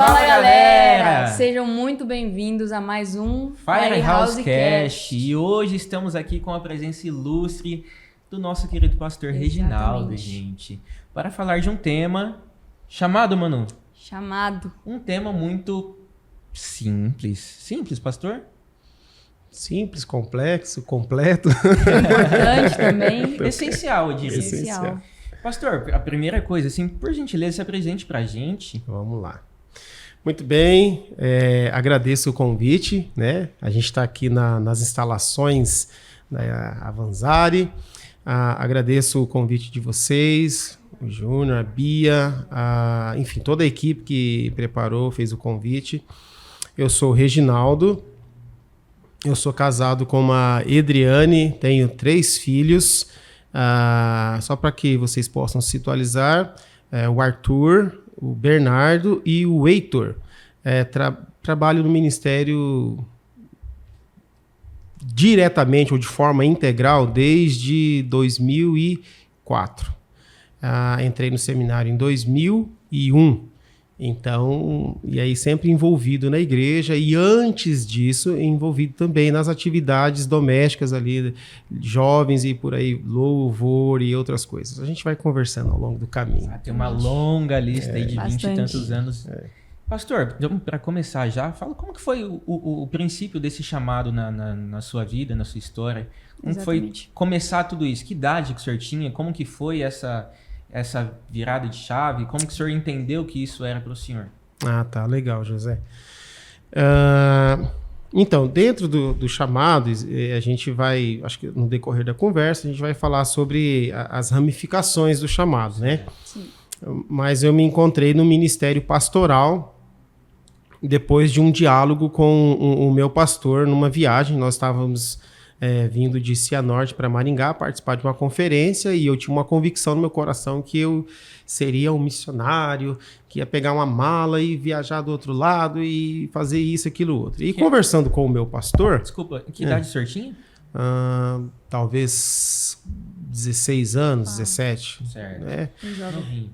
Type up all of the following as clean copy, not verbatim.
Fala galera! Sejam muito bem-vindos a mais um Firehouse Cast. E hoje estamos aqui com a presença ilustre do nosso querido pastor Reginaldo, gente, para falar de um tema chamado, Manu? Chamado. Um tema muito simples. Simples, pastor? Simples, complexo, completo. Importante também. Essencial, eu diria. Essencial. Pastor, a primeira coisa, assim, por gentileza, se apresente pra gente. Vamos lá. Muito bem, agradeço o convite, né? A gente está aqui nas instalações da Avanzari. Agradeço o convite de vocês, o Júnior, a Bia, enfim, toda a equipe que preparou, fez o convite. Eu sou o Reginaldo, eu sou casado com a Edriane, tenho 3 filhos. Só para que vocês possam se atualizar, o Arthur, o Bernardo e o Heitor. Trabalho no ministério diretamente ou de forma integral desde 2004. Entrei no seminário em 2001. Então, e aí sempre envolvido na igreja e antes disso envolvido também nas atividades domésticas ali, jovens e por aí, louvor e outras coisas. A gente vai conversando ao longo do caminho. Tem uma longa lista aí de bastante. 20 e tantos anos. Pastor, para começar já, fala como que foi o princípio desse chamado na sua vida, na sua história? Como foi começar tudo isso? Que idade que o senhor tinha? Como que foi essa virada de chave? Como que o senhor entendeu que isso era para o senhor? Tá, legal, José. Então, dentro do chamado, a gente vai, acho que no decorrer da conversa, a gente vai falar sobre as ramificações do chamado, né? Sim. Mas eu me encontrei no ministério pastoral depois de um diálogo com o meu pastor numa viagem. Nós estávamos vindo de Cianorte para Maringá, participar de uma conferência, e eu tinha uma convicção no meu coração que eu seria um missionário, que ia pegar uma mala e viajar do outro lado e fazer isso, aquilo, outro. E conversando com o meu pastor... Desculpa, que idade o senhor tinha? Talvez 16 anos, 17. Certo. Né? Novinho.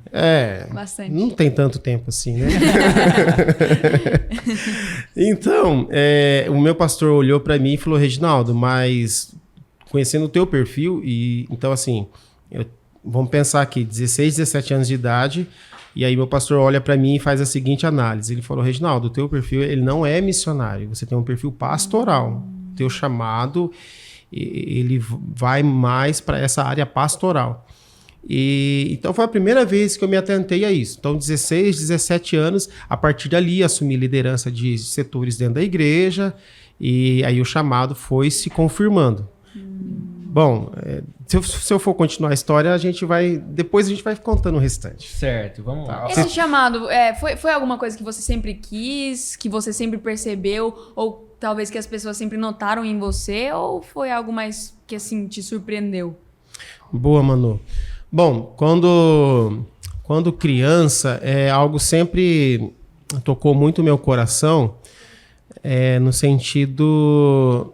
Bastante. Não tem tanto tempo assim, né? Então, o meu pastor olhou para mim e falou: Reginaldo, mas conhecendo o teu perfil, então assim, vamos pensar aqui, 16, 17 anos de idade, e aí meu pastor olha para mim e faz a seguinte análise. Ele falou: Reginaldo, o teu perfil ele não é missionário, você tem um perfil pastoral. Teu chamado, ele vai mais para essa área pastoral. Então foi a primeira vez que eu me atentei a isso. Então 16, 17 anos, a partir dali assumi liderança de setores dentro da igreja, e aí o chamado foi se confirmando. Bom, se eu for continuar a história, depois a gente vai contando o restante. Certo, vamos lá. Esse chamado, foi alguma coisa que você sempre quis, que você sempre percebeu, ou talvez que as pessoas sempre notaram em você, ou foi algo mais que assim te surpreendeu? Boa, Manu. Bom, quando criança, algo sempre tocou muito o meu coração, no sentido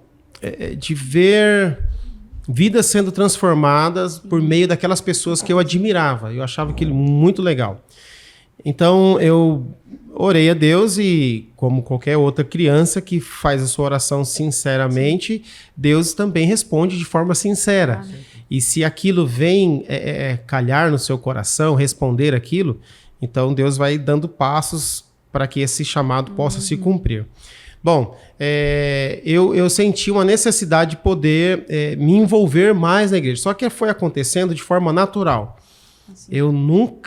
de ver vidas sendo transformadas por meio daquelas pessoas que eu admirava. Eu achava aquilo muito legal. Então, eu orei a Deus e, como qualquer outra criança que faz a sua oração sinceramente, Deus também responde de forma sincera. E se aquilo vem calhar no seu coração, responder aquilo, então Deus vai dando passos para que esse chamado possa se cumprir. Bom, eu senti uma necessidade de poder me envolver mais na igreja, só que foi acontecendo de forma natural. Assim.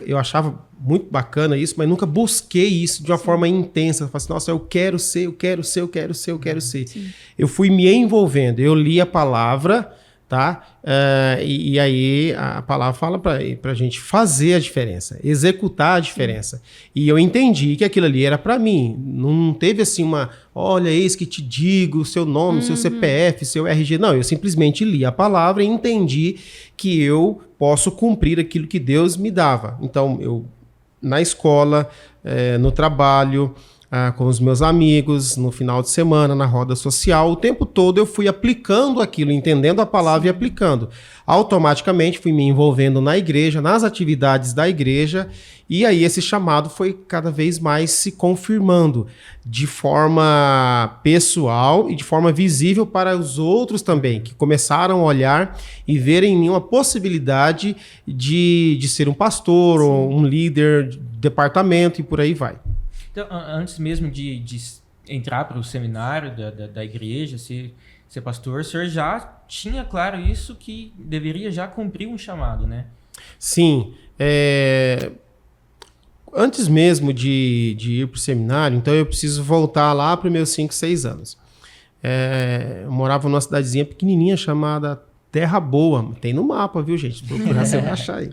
Eu achava muito bacana isso, mas nunca busquei isso de uma forma intensa. Eu falei assim: nossa, eu quero ser. Sim. Eu fui me envolvendo, eu li a palavra, tá? E aí a palavra fala pra gente fazer a diferença, executar a diferença. E eu entendi que aquilo ali era pra mim. Não teve assim olha, eis que te digo, seu nome, seu CPF, seu RG. Não, eu simplesmente li a palavra e entendi que eu posso cumprir aquilo que Deus me dava. Então, eu na escola, no trabalho, com os meus amigos, no final de semana, na roda social. O tempo todo eu fui aplicando aquilo, entendendo a palavra e aplicando. Automaticamente fui me envolvendo na igreja, nas atividades da igreja, e aí esse chamado foi cada vez mais se confirmando de forma pessoal e de forma visível para os outros também, que começaram a olhar e verem em mim uma possibilidade de ser um pastor ou um líder de departamento e por aí vai. Então, antes mesmo de entrar para o seminário da igreja, ser pastor, o senhor já tinha claro isso, que deveria já cumprir um chamado, né? Sim. Antes mesmo de ir para o seminário, então eu preciso voltar lá para os meus 5, 6 anos. Eu morava numa cidadezinha pequenininha chamada Terra Boa. Tem no mapa, viu, gente? Se procurar, você vai achar aí.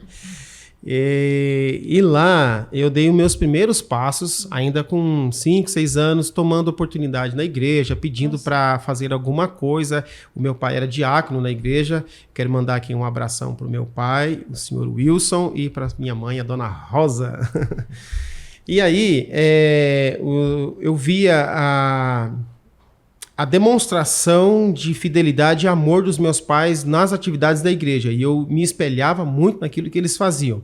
E lá eu dei os meus primeiros passos, ainda com 5, 6 anos, tomando oportunidade na igreja, pedindo para fazer alguma coisa. O meu pai era diácono na igreja. Quero mandar aqui um abração para o meu pai, o senhor Wilson, e para minha mãe, a dona Rosa. E aí eu via a demonstração de fidelidade e amor dos meus pais nas atividades da igreja. E eu me espelhava muito naquilo que eles faziam.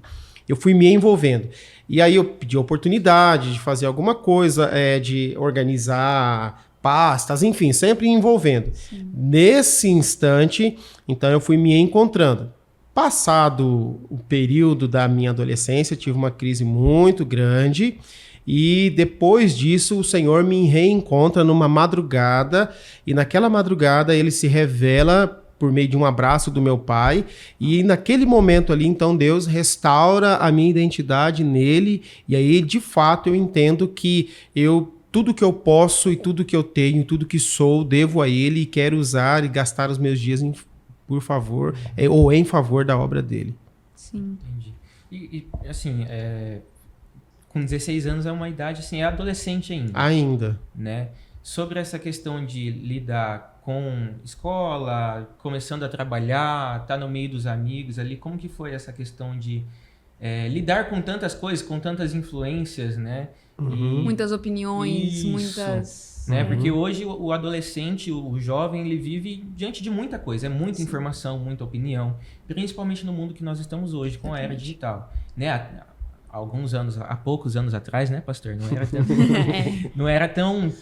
Eu fui me envolvendo. E aí eu pedi a oportunidade de fazer alguma coisa, de organizar pastas, enfim, sempre envolvendo. Sim. Nesse instante, então eu fui me encontrando. Passado o período da minha adolescência, tive uma crise muito grande. E depois disso, o Senhor me reencontra numa madrugada, e naquela madrugada ele se revela por meio de um abraço do meu pai, e naquele momento ali, então, Deus restaura a minha identidade nele, e aí, de fato, eu entendo que tudo que eu posso e tudo que eu tenho, tudo que sou, devo a ele, e quero usar e gastar os meus dias por favor, ou em favor da obra dele. Sim. Entendi. E assim, com 16 anos é uma idade, assim, é adolescente ainda. Né? Sobre essa questão de lidar com escola, começando a trabalhar, tá no meio dos amigos ali, como que foi essa questão de lidar com tantas coisas, com tantas influências, né? Uhum. Muitas opiniões, Isso, muitas... né? Porque hoje o adolescente, o jovem, ele vive diante de muita coisa, é muita informação, muita opinião, principalmente no mundo que nós estamos hoje, com a era digital, né? Há poucos anos atrás, né, pastor? Não era tão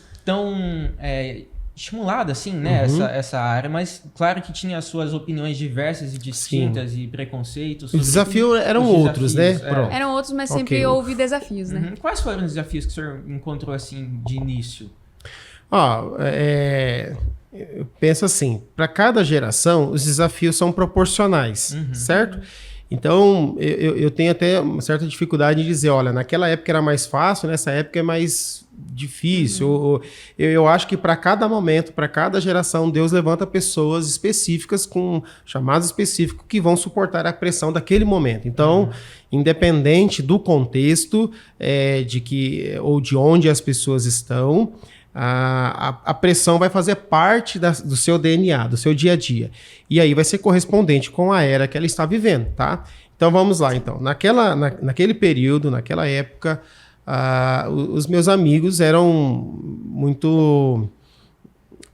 estimulada assim, né, essa área, mas claro que tinha as suas opiniões diversas e distintas. Sim. E preconceitos. Os desafios eram outros, né? Pronto. Eram outros, mas sempre houve desafios, né? Quais foram os desafios que o senhor encontrou assim de início? Eu penso assim, para cada geração, os desafios são proporcionais, certo? Então, eu tenho até uma certa dificuldade de dizer, olha, naquela época era mais fácil, nessa época é mais difícil. Eu acho que para cada momento, para cada geração, Deus levanta pessoas específicas com chamados específicos que vão suportar a pressão daquele momento. Então, independente do contexto ou de onde as pessoas estão, a pressão vai fazer parte do seu DNA, do seu dia a dia. E aí vai ser correspondente com a era que ela está vivendo, tá? Então vamos lá, então. Naquele período, naquela época, os meus amigos eram muito,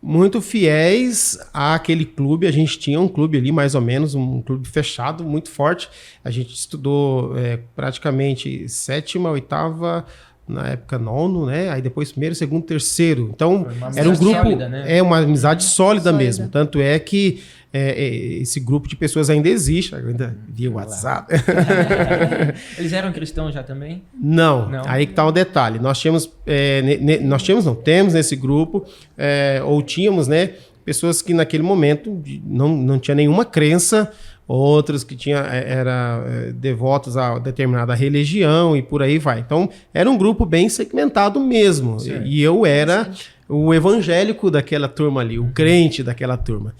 muito fiéis àquele clube. A gente tinha um clube ali, mais ou menos, um clube fechado, muito forte. A gente estudou praticamente 7ª, 8ª... na época 9º, né? Aí depois 1º, 2º, 3º. Então, era um grupo... Sólida, né? Uma amizade sólida mesmo. Tanto é que esse grupo de pessoas ainda existe. Ainda via WhatsApp. Eles eram cristãos já também? Não. Aí que tá o detalhe. Temos nesse grupo, ou tínhamos, né? Pessoas que naquele momento não tinha nenhuma crença, outros que eram devotos a determinada religião e por aí vai. Então, era um grupo bem segmentado mesmo. Certo. E eu era o evangélico daquela turma ali, o crente daquela turma.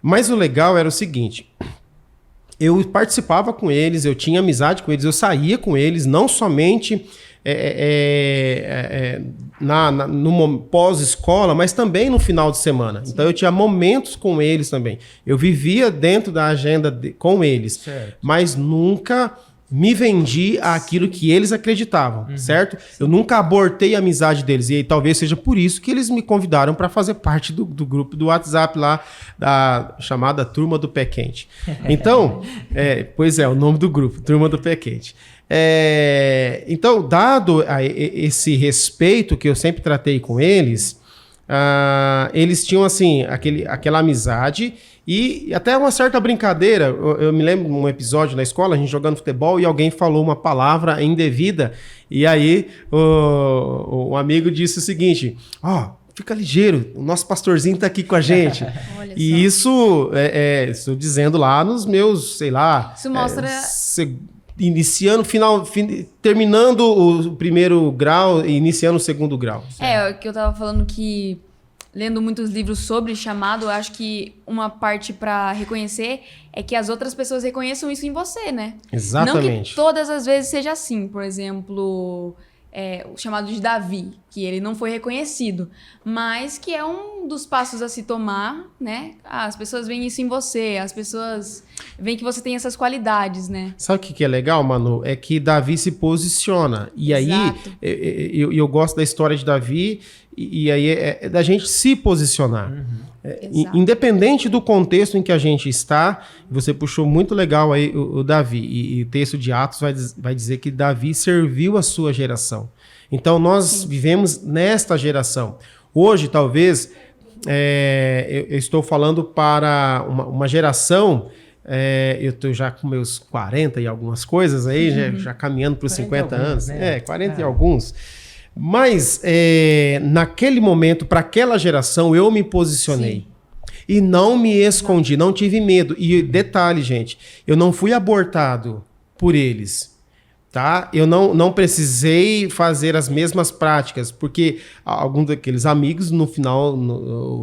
Mas o legal era o seguinte, eu participava com eles, eu tinha amizade com eles, eu saía com eles, não somente no pós-escola, mas também no final de semana. Sim. Então eu tinha momentos com eles também. Eu vivia dentro da agenda com eles, certo. Mas nunca me vendi àquilo que eles acreditavam, certo? Eu nunca abortei a amizade deles. E aí, talvez seja por isso que eles me convidaram para fazer parte do grupo do WhatsApp lá, da chamada Turma do Pé Quente. Então, pois é, o nome do grupo, Turma do Pé Quente. Então, dado esse respeito que eu sempre tratei com eles, eles tinham assim aquela amizade e até uma certa brincadeira. Eu me lembro de um episódio na escola, a gente jogando futebol e alguém falou uma palavra indevida e aí o amigo disse o seguinte: fica ligeiro, o nosso pastorzinho tá aqui com a gente. E isso, estou dizendo lá nos meus, sei lá... Isso mostra... terminando o primeiro grau e iniciando o segundo grau. O que eu tava falando que, lendo muitos livros sobre chamado, eu acho que uma parte pra reconhecer é que as outras pessoas reconheçam isso em você, né? Exatamente. Não que todas as vezes seja assim. Por exemplo, o chamado de Davi, que ele não foi reconhecido, mas que é um dos passos a se tomar, né? As pessoas veem isso em você, as pessoas veem que você tem essas qualidades, né? Sabe o que é legal, Manu? É que Davi se posiciona. E aí, eu gosto da história de Davi, e aí é da gente se posicionar. Independente do contexto em que a gente está, você puxou muito legal aí o Davi, e o texto de Atos vai dizer que Davi serviu a sua geração. Então, nós vivemos nesta geração. Hoje, talvez, eu estou falando para uma geração... eu estou já com meus 40 e algumas coisas aí, já caminhando para os 50 anos. Né? 40 e alguns. Mas, naquele momento, para aquela geração, eu me posicionei. Sim. E não me escondi, não tive medo. E detalhe, gente, eu não fui abortado por eles. Tá? Eu não precisei fazer as mesmas práticas, porque alguns daqueles amigos no final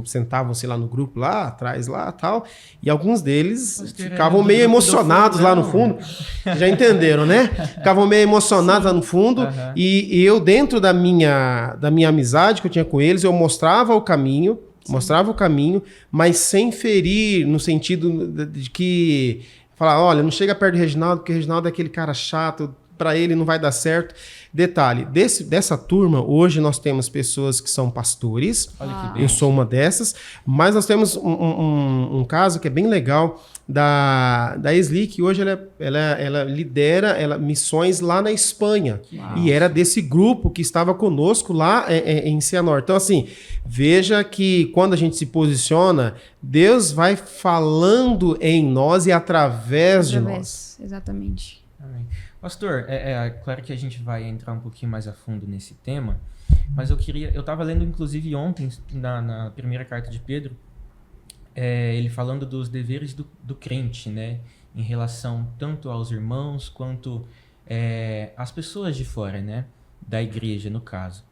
sentavam-se lá no grupo, lá atrás, lá tal, e alguns deles ficavam meio emocionados lá no fundo. Já entenderam, né? Ficavam meio emocionados lá no fundo, e eu, dentro da minha amizade que eu tinha com eles, eu mostrava o caminho, mas sem ferir, no sentido de que falar, olha, não chega perto do Reginaldo, porque o Reginaldo é aquele cara chato, para ele não vai dar certo. Detalhe, dessa turma, hoje nós temos pessoas que são pastores, eu sou uma dessas, mas nós temos um caso que é bem legal da Esli, que hoje ela lidera missões lá na Espanha, e era desse grupo que estava conosco lá em Cianorte. Então assim, veja que quando a gente se posiciona, Deus vai falando em nós e através de nós. Exatamente. Amém. Pastor, claro que a gente vai entrar um pouquinho mais a fundo nesse tema, mas eu estava lendo inclusive ontem, na primeira carta de Pedro, ele falando dos deveres do crente, né, em relação tanto aos irmãos quanto às pessoas de fora, né, da igreja, no caso.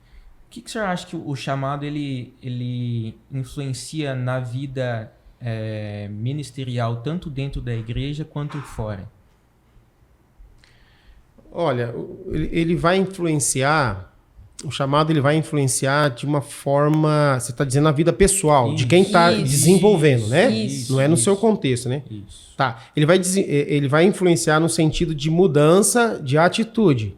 O que o senhor acha que o chamado ele influencia na vida ministerial, tanto dentro da igreja quanto fora? Olha, ele vai influenciar, o chamado ele vai influenciar de uma forma, você está dizendo, na vida pessoal, de quem está desenvolvendo, né? Não é no seu contexto, né? Isso. Tá. Ele vai influenciar no sentido de mudança de atitude,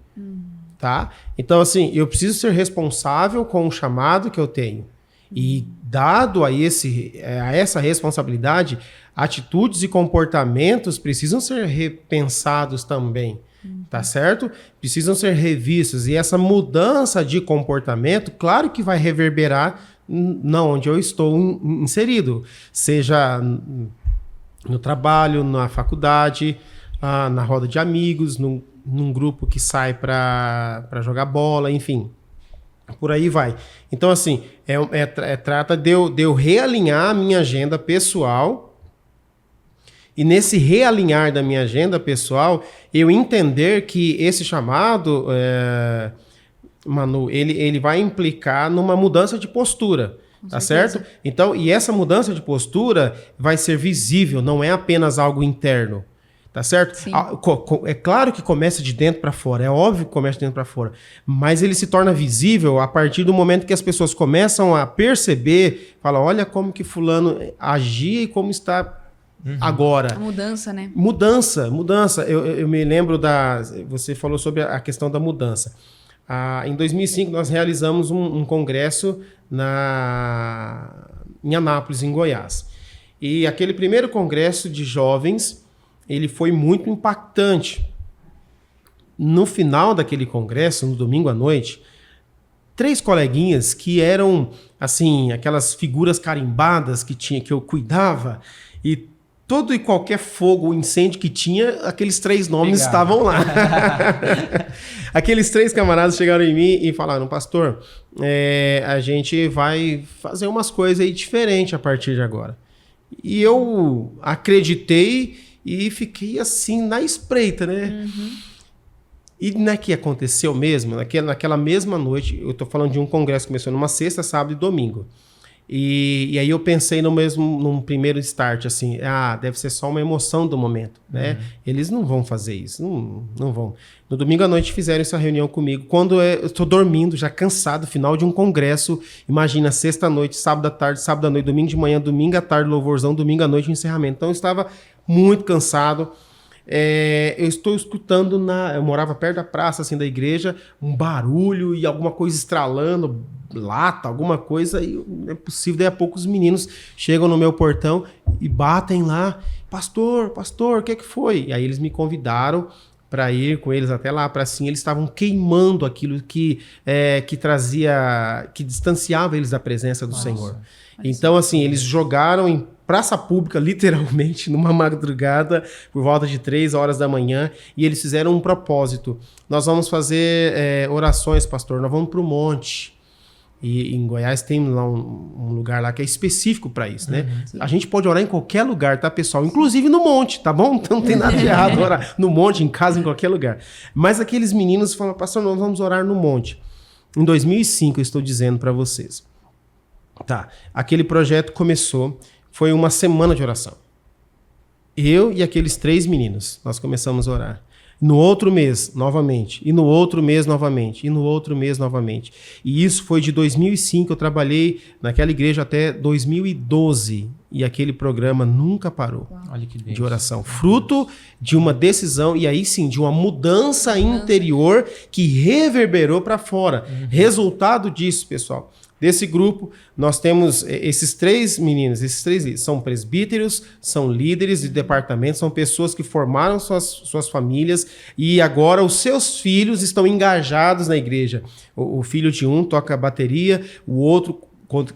tá? Então, assim, eu preciso ser responsável com o chamado que eu tenho. E dado a essa responsabilidade, atitudes e comportamentos precisam ser repensados também. Tá certo? Precisam ser revistos. E essa mudança de comportamento, claro que vai reverberar onde eu estou inserido. Seja no trabalho, na faculdade, na roda de amigos, num grupo que sai para jogar bola, enfim. Por aí vai. Então, assim, trata de eu realinhar a minha agenda pessoal. E nesse realinhar da minha agenda pessoal, eu entender que esse chamado, Manu, ele vai implicar numa mudança de postura, tá certo? Então, e essa mudança de postura vai ser visível, não é apenas algo interno, tá certo? Sim. É claro que começa de dentro para fora, é óbvio que começa de dentro para fora, mas ele se torna visível a partir do momento que as pessoas começam a perceber, falam, olha como que fulano agia e como está agora. A mudança, né? Mudança. Eu me lembro você falou sobre a questão da mudança. Em 2005, nós realizamos um congresso em Anápolis, em Goiás. E aquele primeiro congresso de jovens, ele foi muito impactante. No final daquele congresso, no domingo à noite, 3 coleguinhas que eram, assim, aquelas figuras carimbadas que eu cuidava, e todo e qualquer fogo ou incêndio que tinha, aqueles 3 nomes estavam lá. Aqueles 3 camaradas chegaram em mim e falaram: pastor, a gente vai fazer umas coisas aí diferentes a partir de agora. E eu acreditei e fiquei assim na espreita, né? E não é que aconteceu mesmo, naquela mesma noite, eu tô falando de um congresso que começou numa sexta, sábado e domingo. E aí eu pensei num primeiro start, assim, deve ser só uma emoção do momento, né? Eles não vão fazer isso, não vão. No domingo à noite fizeram essa reunião comigo, quando eu estou dormindo, já cansado, final de um congresso, imagina, sexta noite, sábado à tarde, sábado à noite, domingo de manhã, domingo à tarde, louvorzão, domingo à noite, encerramento. Então eu estava muito cansado. Eu estou escutando eu morava perto da praça, assim, da igreja, um barulho e alguma coisa estralando, lata, alguma coisa, e não é possível. Daí a pouco os meninos chegam no meu portão e batem lá: pastor, o que foi? E aí eles me convidaram para ir com eles até lá a pracinha. Eles estavam queimando aquilo que distanciava eles da presença do Senhor. Então, assim, eles jogaram em praça pública, literalmente, numa madrugada, por volta de 3 horas da manhã, e eles fizeram um propósito: nós vamos fazer orações, pastor, nós vamos para o monte. E em Goiás tem lá um lugar lá que é específico para isso, né? A gente pode orar em qualquer lugar, tá, pessoal? Inclusive no monte, tá bom? Então não tem nada de errado orar no monte, em casa, em qualquer lugar. Mas aqueles meninos falam: pastor, nós vamos orar no monte. Em 2005, eu estou dizendo para vocês. Tá, aquele projeto começou, foi uma semana de oração. Eu e aqueles 3 meninos, nós começamos a orar. No outro mês, novamente. E no outro mês, novamente. E no outro mês, novamente. E isso foi de 2005. Eu trabalhei naquela igreja até 2012. E aquele programa nunca parou. Olha que de oração. Fruto de uma decisão, e aí sim, de uma mudança interior que reverberou para fora. Resultado disso, pessoal, desse grupo, nós temos esses 3 meninos, esses 3 são presbíteros, são líderes de departamento, são pessoas que formaram suas famílias, e agora os seus filhos estão engajados na igreja. O filho de um toca bateria, o outro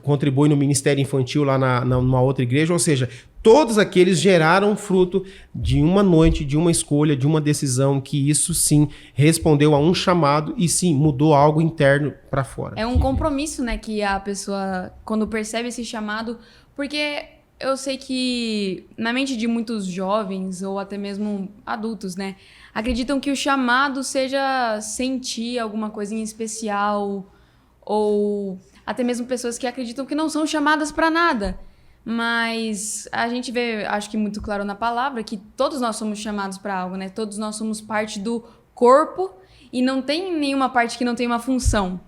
contribui no ministério infantil lá numa outra igreja, ou seja, todos aqueles geraram fruto de uma noite, de uma escolha, de uma decisão, que isso sim respondeu a um chamado e sim mudou algo interno para fora. É um compromisso, né, que a pessoa, quando percebe esse chamado, porque eu sei que na mente de muitos jovens ou até mesmo adultos, né, acreditam que o chamado seja sentir alguma coisa em especial, ou até mesmo pessoas que acreditam que não são chamadas para nada. Mas a gente vê, acho que muito claro na palavra, que todos nós somos chamados para algo, né? Todos nós somos parte do corpo e não tem nenhuma parte que não tem uma função.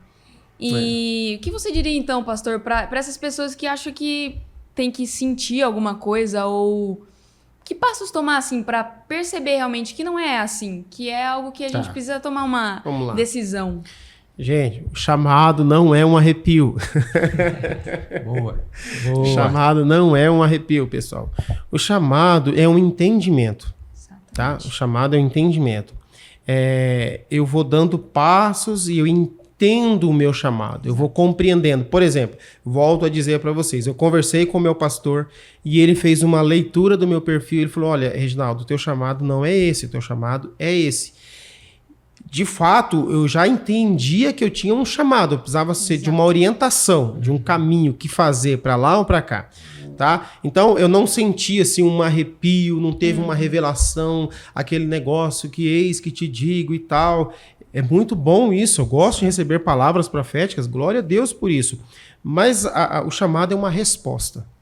E o que você diria então, pastor, para essas pessoas que acham que tem que sentir alguma coisa, ou que passos tomar assim para perceber realmente que não é assim, que é algo que a gente precisa tomar uma decisão? Gente, o chamado não é um arrepio. Boa. O chamado não é um arrepio, pessoal. O chamado é um entendimento. Tá? O chamado é um entendimento. Eu vou dando passos e eu entendo o meu chamado. Eu vou compreendendo. Por exemplo, volto a dizer para vocês, eu conversei com o meu pastor e ele fez uma leitura do meu perfil. Ele falou: olha, Reginaldo, o teu chamado não é esse, o teu chamado é esse. De fato, eu já entendia que eu tinha um chamado, eu precisava ser de uma orientação, de um caminho, que fazer para lá ou para cá, tá? Então, eu não senti assim um arrepio, não teve uma revelação, aquele negócio que eis que te digo e tal. É muito bom isso, eu gosto de receber palavras proféticas, glória a Deus por isso. Mas o chamado é uma resposta.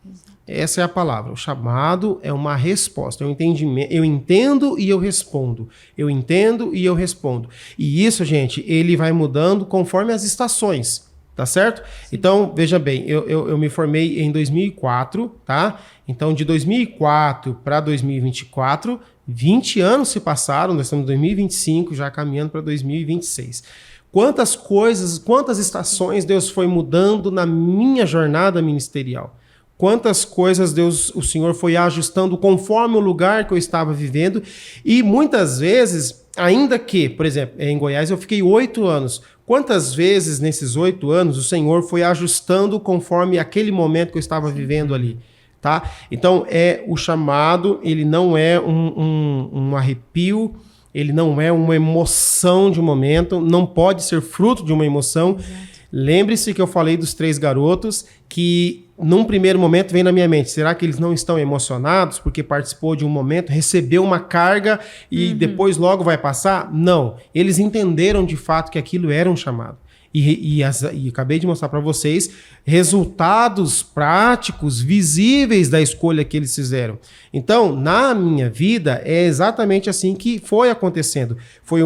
Essa é a palavra. O chamado é uma resposta, é um entendimento. Eu entendo e eu respondo. Eu entendo e eu respondo. E isso, gente, ele vai mudando conforme as estações. Tá certo? Sim. Então, veja bem, eu me formei em 2004, tá? Então, de 2004 para 2024, 20 anos se passaram, nós estamos em 2025, já caminhando para 2026. Quantas coisas, quantas estações Deus foi mudando na minha jornada ministerial? Quantas coisas o Senhor foi ajustando conforme o lugar que eu estava vivendo? E muitas vezes, ainda que, por exemplo, em Goiás eu fiquei 8 anos. Quantas vezes nesses 8 anos o Senhor foi ajustando conforme aquele momento que eu estava vivendo ali? Tá? Então, o chamado, ele não é um arrepio, ele não é uma emoção de um momento, não pode ser fruto de uma emoção. Exato. Lembre-se que eu falei dos 3 garotos que, num primeiro momento, vem na minha mente, será que eles não estão emocionados porque participou de um momento, recebeu uma carga e depois logo vai passar? Não. Eles entenderam de fato que aquilo era um chamado. E acabei de mostrar para vocês resultados práticos, visíveis da escolha que eles fizeram. Então, na minha vida, é exatamente assim que foi acontecendo. Foi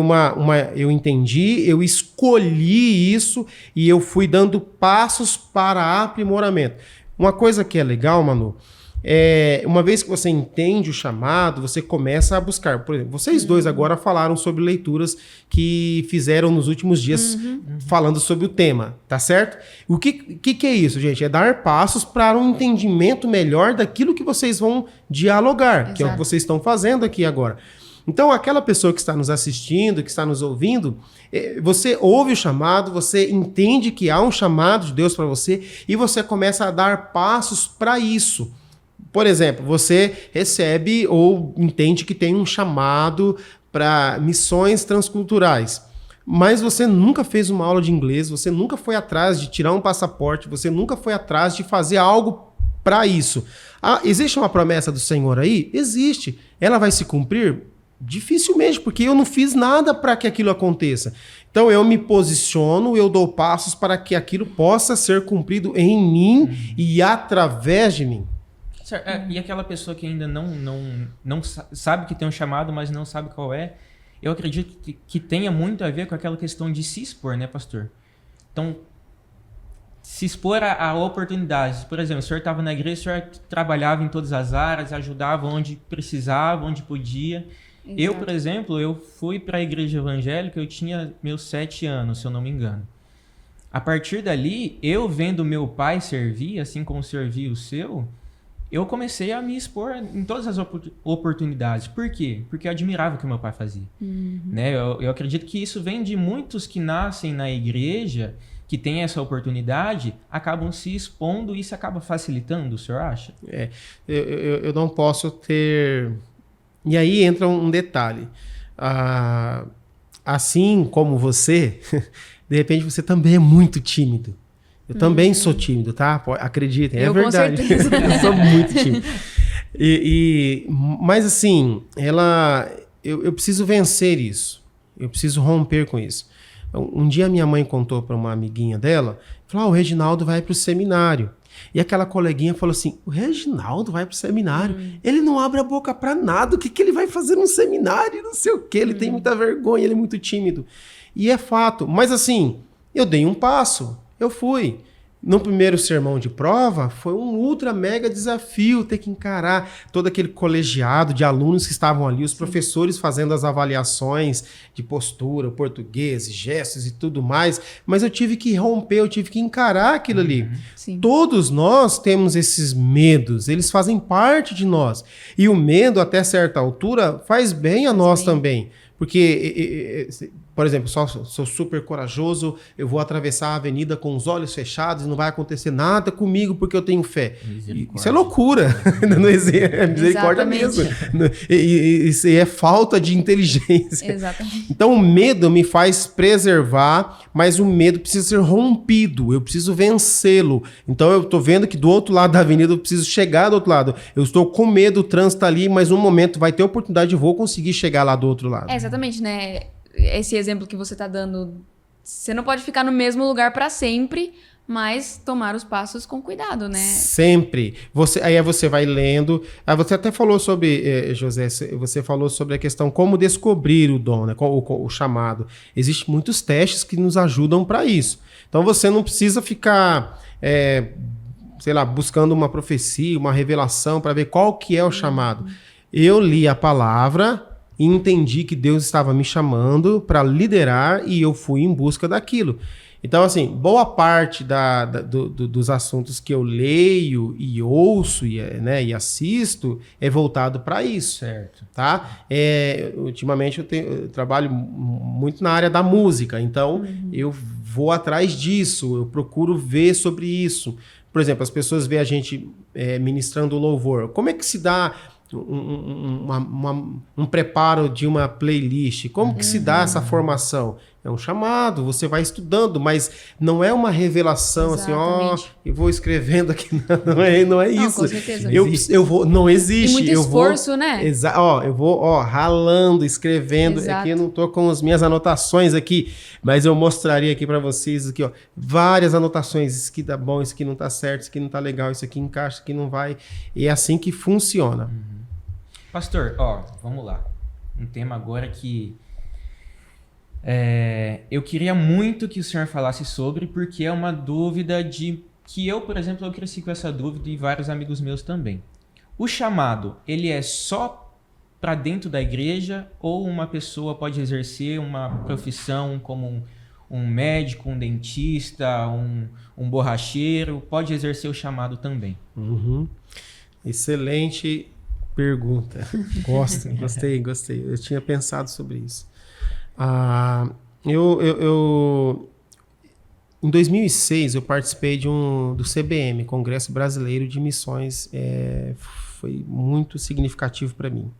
eu entendi, eu escolhi isso e eu fui dando passos para aprimoramento. Uma coisa que é legal, Manu, uma vez que você entende o chamado, você começa a buscar. Por exemplo, vocês dois agora falaram sobre leituras que fizeram nos últimos dias falando sobre o tema, tá certo? O que é isso, gente? É dar passos para um entendimento melhor daquilo que vocês vão dialogar, Exato. Que é o que vocês estão fazendo aqui agora. Então, aquela pessoa que está nos assistindo, que está nos ouvindo, você ouve o chamado, você entende que há um chamado de Deus para você e você começa a dar passos para isso. Por exemplo, você recebe ou entende que tem um chamado para missões transculturais, mas você nunca fez uma aula de inglês, você nunca foi atrás de tirar um passaporte, você nunca foi atrás de fazer algo para isso. Existe uma promessa do Senhor aí? Existe. Ela vai se cumprir? Dificilmente, porque eu não fiz nada para que aquilo aconteça. Então eu me posiciono, eu dou passos para que aquilo possa ser cumprido em mim e através de mim. E aquela pessoa que ainda não sabe que tem um chamado, mas não sabe qual é, eu acredito que tenha muito a ver com aquela questão de se expor, né, pastor? Então, se expor a oportunidades. Por exemplo, o senhor estava na igreja, o senhor trabalhava em todas as áreas, ajudava onde precisava, onde podia. Exato. Eu, por exemplo, eu fui para a igreja evangélica, eu tinha meus 7 anos, se eu não me engano. A partir dali, eu vendo meu pai servir, assim como servia o seu, eu comecei a me expor em todas as oportunidades. Por quê? Porque eu admirava o que meu pai fazia. Né? Eu acredito que isso vem de muitos que nascem na igreja, que têm essa oportunidade, acabam se expondo e isso acaba facilitando, o senhor acha? Eu não posso ter... E aí entra um detalhe. Assim como você, de repente você também é muito tímido. Eu também sou tímido, tá? Acreditem, é verdade. Com certeza. Eu sou muito tímido. Mas assim, eu preciso vencer isso. Eu preciso romper com isso. Um dia minha mãe contou para uma amiguinha dela, falou, o Reginaldo vai para o seminário. E aquela coleguinha falou assim, o Reginaldo vai para o seminário? Ele não abre a boca para nada, o que ele vai fazer num seminário? Não sei o quê, ele tem muita vergonha, ele é muito tímido. E é fato. Mas assim, eu dei um passo. Eu fui. No primeiro sermão de prova, foi um ultra mega desafio ter que encarar todo aquele colegiado de alunos que estavam ali, os professores fazendo as avaliações de postura, português, gestos e tudo mais. Mas eu tive que romper, eu tive que encarar aquilo ali. Sim. Todos nós temos esses medos, eles fazem parte de nós. E o medo, até certa altura, faz bem a nós também. Porque, por exemplo, sou super corajoso, eu vou atravessar a avenida com os olhos fechados e não vai acontecer nada comigo porque eu tenho fé. Isso é loucura. Não é misericórdia mesmo. Isso é falta de inteligência. Exatamente. Então o medo me faz preservar, mas o medo precisa ser rompido, eu preciso vencê-lo. Então eu estou vendo que do outro lado da avenida eu preciso chegar do outro lado. Eu estou com medo, o trânsito está ali, mas um momento vai ter oportunidade e vou conseguir chegar lá do outro lado. Exatamente, né? Esse exemplo que você está dando, você não pode ficar no mesmo lugar para sempre, mas tomar os passos com cuidado, né? Sempre. Aí você vai lendo. Aí você até falou sobre, José, você falou sobre a questão como descobrir o dom, né? O chamado. Existem muitos testes que nos ajudam para isso. Então você não precisa ficar, sei lá, buscando uma profecia, uma revelação para ver qual que é o chamado. Eu li a palavra e entendi que Deus estava me chamando para liderar e eu fui em busca daquilo. Então, assim, boa parte dos assuntos que eu leio e ouço e assisto é voltado para isso. Certo. Tá? Ultimamente eu trabalho muito na área da música, então eu vou atrás disso, eu procuro ver sobre isso. Por exemplo, as pessoas veem a gente ministrando louvor. Como é que se dá um preparo de uma playlist? Como que se dá essa formação? É um chamado, você vai estudando, mas não é uma revelação. Exatamente. Assim, eu vou escrevendo aqui. Não é isso. Com certeza. Não existe. E muito esforço, né? Eu vou ralando, escrevendo. Exato. Aqui eu não tô com as minhas anotações aqui, mas eu mostraria aqui para vocês aqui, várias anotações. Isso aqui dá bom, isso aqui não tá certo, isso aqui não tá legal, isso aqui encaixa, isso aqui não vai. E é assim que funciona. Pastor, vamos lá. Um tema agora que eu queria muito que o senhor falasse sobre, porque é uma dúvida que eu, por exemplo, eu cresci com essa dúvida e vários amigos meus também. O chamado, ele é só para dentro da igreja ou uma pessoa pode exercer uma profissão como um médico, um dentista, um borracheiro, pode exercer o chamado também? Excelente pergunta. Gostei. Eu tinha pensado sobre isso. Em 2006, eu participei do CBM, Congresso Brasileiro de Missões. Foi muito significativo para mim.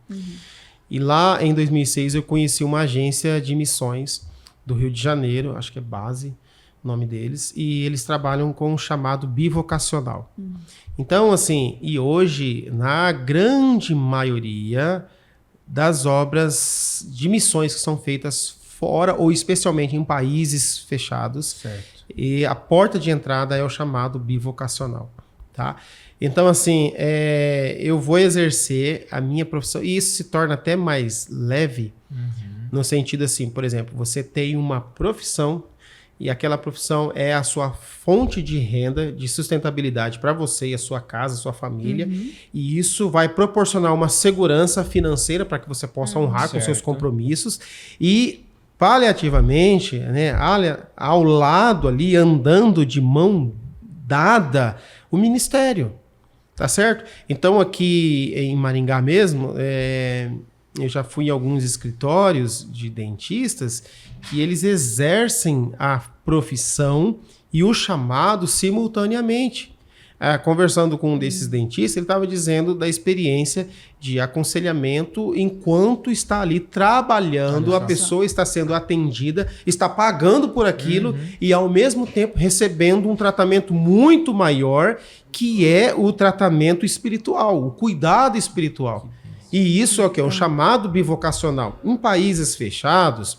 E lá, em 2006, eu conheci uma agência de missões do Rio de Janeiro, acho que é Base, o nome deles, e eles trabalham com o chamado bivocacional. Então, assim, e hoje, na grande maioria das obras de missões que são feitas fora ou especialmente em países fechados, certo. E a porta de entrada é o chamado bivocacional, tá? Então, assim, eu vou exercer a minha profissão e isso se torna até mais leve, no sentido assim, por exemplo, você tem uma profissão e aquela profissão é a sua fonte de renda, de sustentabilidade para você e a sua casa, a sua família. E isso vai proporcionar uma segurança financeira para que você possa honrar com seus compromissos. E, paliativamente, né, ao lado ali, andando de mão dada, o ministério. Tá certo? Então, aqui em Maringá mesmo, eu já fui em alguns escritórios de dentistas que eles exercem a profissão e o chamado simultaneamente. Conversando com um desses dentistas, ele estava dizendo da experiência de aconselhamento enquanto está ali trabalhando, a pessoa está sendo atendida, está pagando por aquilo e ao mesmo tempo recebendo um tratamento muito maior, que é o tratamento espiritual, o cuidado espiritual. E isso é o que? É um chamado bivocacional. Em países fechados,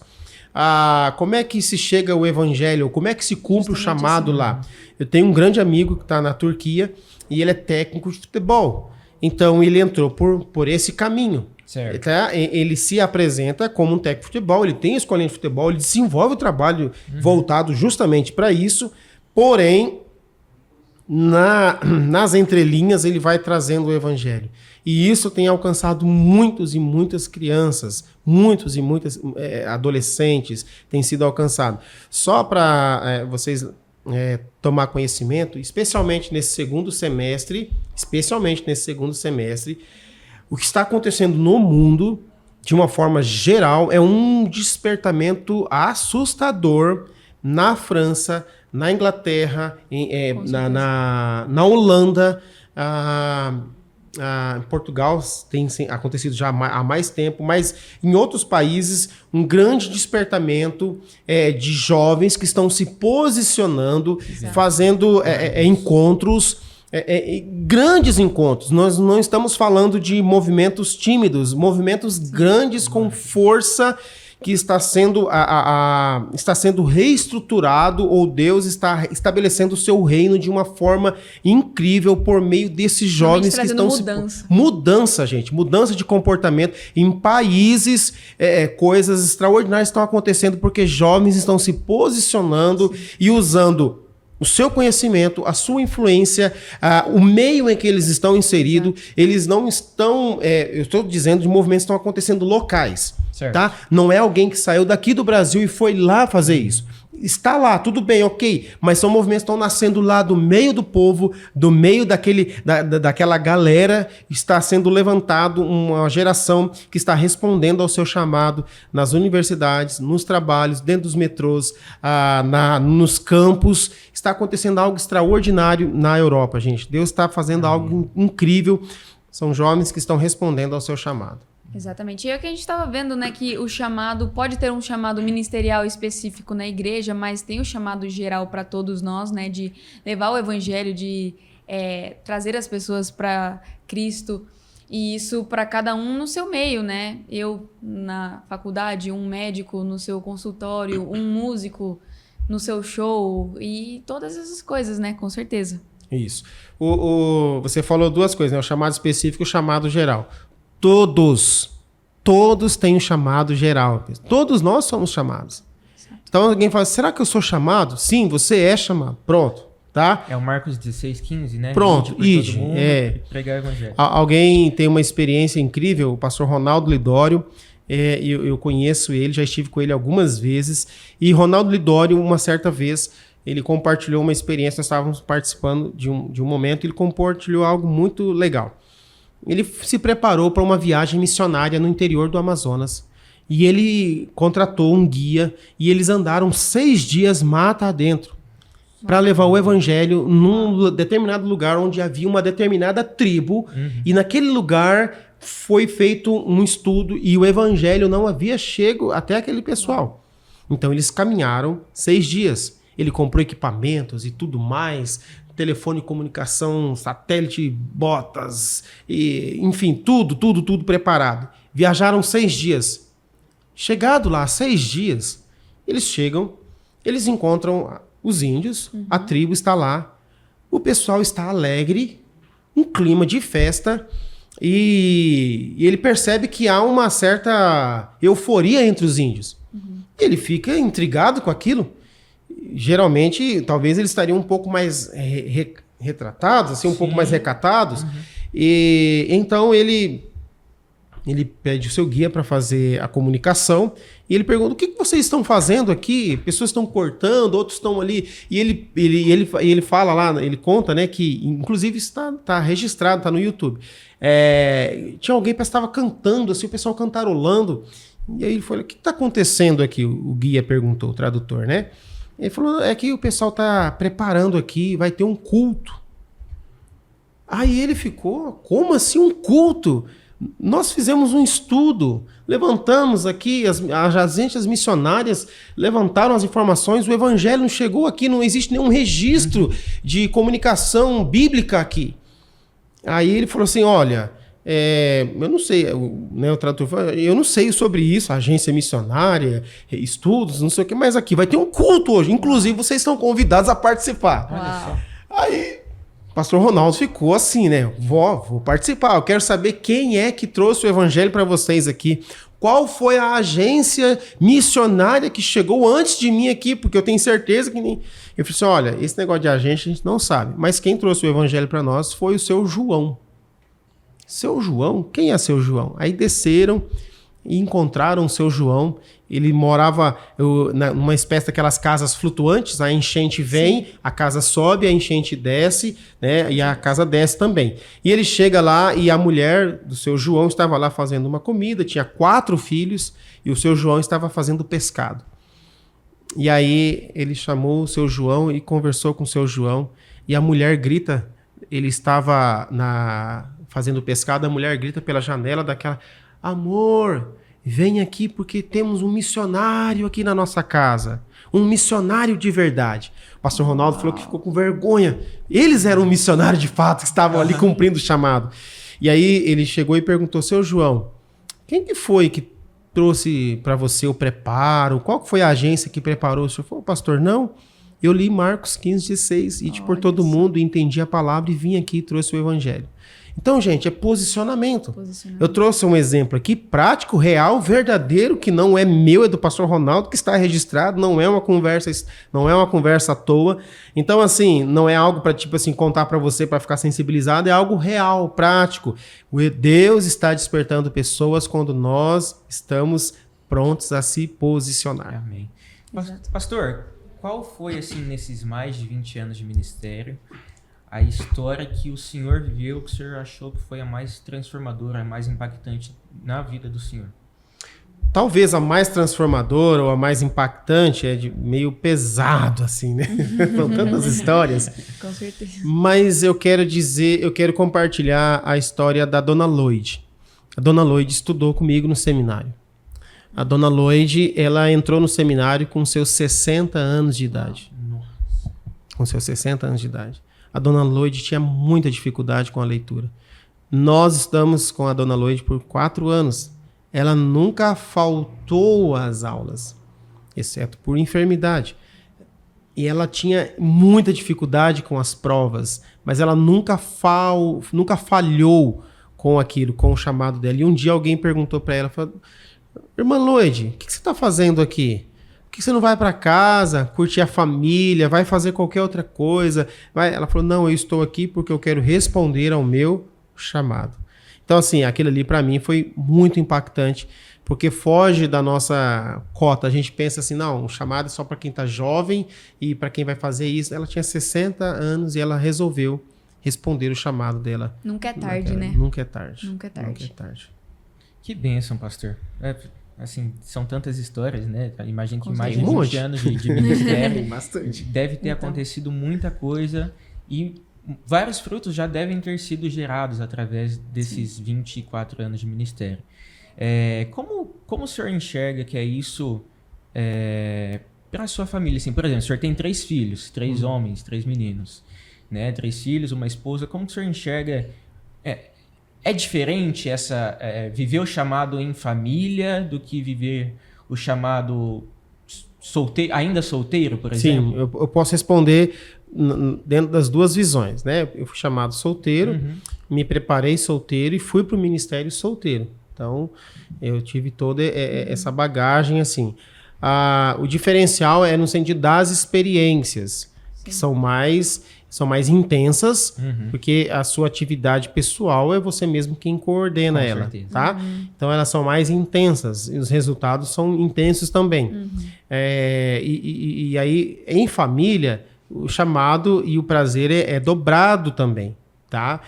como é que se chega ao evangelho? Como é que se cumpre o chamado lá? Eu tenho um grande amigo que está na Turquia e ele é técnico de futebol. Então ele entrou por esse caminho. Certo. Tá? Ele se apresenta como um técnico de futebol, ele tem a escolinha de futebol, ele desenvolve o trabalho voltado justamente para isso, porém, nas entrelinhas ele vai trazendo o evangelho. E isso tem alcançado muitos e muitas crianças, muitos e muitas adolescentes têm sido alcançados. Só para vocês tomar conhecimento, especialmente nesse segundo semestre, o que está acontecendo no mundo, de uma forma geral, é um despertamento assustador na França, na Inglaterra, na Holanda, em Portugal tem acontecido já há mais tempo, mas em outros países um grande despertamento de jovens que estão se posicionando, fazendo encontros, grandes encontros. Nós não estamos falando de movimentos tímidos, movimentos grandes com força que está sendo, está sendo reestruturado, ou Deus está estabelecendo o seu reino de uma forma incrível por meio desses jovens que estão... Mudança, gente. Mudança de comportamento. Em países, coisas extraordinárias estão acontecendo porque jovens estão se posicionando e usando o seu conhecimento, a sua influência, o meio em que eles estão inseridos. Eles não estão... eu estou dizendo de movimentos que estão acontecendo locais. Certo. Tá? Não é alguém que saiu daqui do Brasil e foi lá fazer isso. Está lá, tudo bem, ok. Mas são movimentos que estão nascendo lá do meio do povo, do meio daquela galera. Está sendo levantado uma geração que está respondendo ao seu chamado nas universidades, nos trabalhos, dentro dos metrôs, nos campos. Está acontecendo algo extraordinário na Europa, gente. Deus está fazendo algo incrível. São jovens que estão respondendo ao seu chamado. Exatamente. E é o que a gente estava vendo, né? Que o chamado pode ter um chamado ministerial específico na igreja, mas tem o chamado geral para todos nós, né? De levar o evangelho, de trazer as pessoas para Cristo. E isso para cada um no seu meio, né? Eu na faculdade, um médico no seu consultório, um músico no seu show e todas essas coisas, né? Com certeza. Isso. Você falou duas coisas, né? O chamado específico e o chamado geral. Todos têm um chamado geral. Todos nós somos chamados. Então alguém fala, será que eu sou chamado? Sim, você é chamado. Pronto, tá? É o Marcos 16:15, né? Pronto, isso. Pregar o evangelho. Alguém tem uma experiência incrível, o pastor Ronaldo Lidório, eu conheço ele, já estive com ele algumas vezes, e Ronaldo Lidório, uma certa vez, ele compartilhou uma experiência, nós estávamos participando de um momento, ele compartilhou algo muito legal. Ele se preparou para uma viagem missionária no interior do Amazonas. E ele contratou um guia e eles andaram 6 dias mata adentro para levar o evangelho num determinado lugar onde havia uma determinada tribo. E naquele lugar foi feito um estudo e o evangelho não havia chegado até aquele pessoal. Então eles caminharam 6 dias. Ele comprou equipamentos e tudo mais... telefone, comunicação, satélite, botas, enfim, tudo preparado. Viajaram 6 dias. Chegado lá, 6 dias, eles chegam, eles encontram os índios, a tribo está lá, o pessoal está alegre, um clima de festa, e ele percebe que há uma certa euforia entre os índios. Ele fica intrigado com aquilo. Geralmente, talvez eles estariam um pouco mais retratados, assim, um pouco mais recatados. E então ele pede o seu guia para fazer a comunicação e ele pergunta: o que vocês estão fazendo aqui? Pessoas estão cortando, outros estão ali. E ele fala lá, ele conta, né, que inclusive está registrado, está no YouTube. Tinha alguém que estava cantando, assim, o pessoal cantarolando. E aí ele falou: o que está acontecendo aqui? O guia perguntou, o tradutor, né? Ele falou: é que o pessoal está preparando aqui, vai ter um culto. Aí ele ficou: como assim um culto? Nós fizemos um estudo, levantamos aqui, as agências missionárias levantaram as informações, o evangelho não chegou aqui, não existe nenhum registro de comunicação bíblica aqui. Aí ele falou assim: olha, eu não sei, né, o tradutor falou, eu não sei sobre isso, agência missionária, estudos, não sei o que, mas aqui vai ter um culto hoje, inclusive vocês estão convidados a participar. Olha só. Aí o pastor Ronaldo ficou assim, né? Vou participar, eu quero saber quem é que trouxe o evangelho para vocês aqui. Qual foi a agência missionária que chegou antes de mim aqui? Porque eu tenho certeza que nem... Eu falei assim: olha, esse negócio de agência a gente não sabe, mas quem trouxe o evangelho para nós foi o seu João. Seu João? Quem é seu João? Aí desceram e encontraram o seu João. Ele morava numa espécie daquelas casas flutuantes. A enchente vem, sim, a casa sobe, a enchente desce, né? E a casa desce também. E ele chega lá e a mulher do seu João estava lá fazendo uma comida, tinha 4 filhos e o seu João estava fazendo pescado. E aí ele chamou o seu João e conversou com o seu João e a mulher grita, ele estava fazendo pescado, a mulher grita pela janela daquela: amor, vem aqui porque temos um missionário aqui na nossa casa. Um missionário de verdade. O pastor Ronaldo falou que ficou com vergonha. Eles eram um missionário de fato, que estavam ali cumprindo o chamado. E aí ele chegou e perguntou: seu João, quem que foi que trouxe para você o preparo? Qual foi a agência que preparou? O senhor falou, pastor, não. Eu li Marcos 15:16, ide por todo mundo, entendi a palavra e vim aqui e trouxe o evangelho. Então, gente, é posicionamento. Eu trouxe um exemplo aqui prático, real, verdadeiro, que não é meu, é do pastor Ronaldo, que está registrado, não é uma conversa à toa. Então, assim, não é algo para tipo assim contar para você para ficar sensibilizado, é algo real, prático. Deus está despertando pessoas quando nós estamos prontos a se posicionar. Amém. Pastor, qual foi, assim, nesses mais de 20 anos de ministério, a história que o senhor viveu, que o senhor achou que foi a mais transformadora, a mais impactante na vida do senhor? Talvez a mais transformadora ou a mais impactante meio pesado, assim, né? São tantas histórias. Com certeza. Mas eu quero compartilhar a história da Dona Lloyd. A Dona Lloyd estudou comigo no seminário. A Dona Lloyd, ela entrou no seminário com seus 60 anos de idade. Nossa. Com seus 60 anos de idade. A Dona Lloyd tinha muita dificuldade com a leitura. Nós estamos com a Dona Lloyd por 4 anos. Ela nunca faltou às aulas, exceto por enfermidade. E ela tinha muita dificuldade com as provas, mas ela nunca falhou com aquilo, com o chamado dela. E um dia alguém perguntou para ela, falou, irmã Lloyd, o que você está fazendo aqui? Por que você não vai para casa, curtir a família, vai fazer qualquer outra coisa? Ela falou, não, eu estou aqui porque eu quero responder ao meu chamado. Então, assim, aquilo ali para mim foi muito impactante, porque foge da nossa cota. A gente pensa assim, não, o chamado é só para quem está jovem e para quem vai fazer isso. Ela tinha 60 anos e ela resolveu responder o chamado dela. Nunca é tarde, né? Nunca é tarde. Nunca é tarde. Nunca é tarde. Que bênção, pastor. Assim, são tantas histórias, né? Imagino que mais de certeza. 20 anos de ministério Bastante. deve ter acontecido muita coisa e vários frutos já devem ter sido gerados através desses 24 anos de ministério. Como o senhor enxerga que é isso para a sua família? Assim, por exemplo, o senhor tem 3 filhos, 3 homens, 3 meninos, né? 3 filhos, uma esposa. Como o senhor enxerga... É diferente viver o chamado em família do que viver o chamado ainda solteiro, por exemplo? Sim, eu posso responder dentro das duas visões, né? Eu fui chamado solteiro, me preparei solteiro e fui para o ministério solteiro. Então, eu tive toda essa bagagem, assim. O diferencial é no sentido das experiências, que são mais intensas, porque a sua atividade pessoal é você mesmo quem coordena ela, certeza. Tá? Então elas são mais intensas e os resultados são intensos também. E aí, em família, o chamado e o prazer é dobrado também, tá?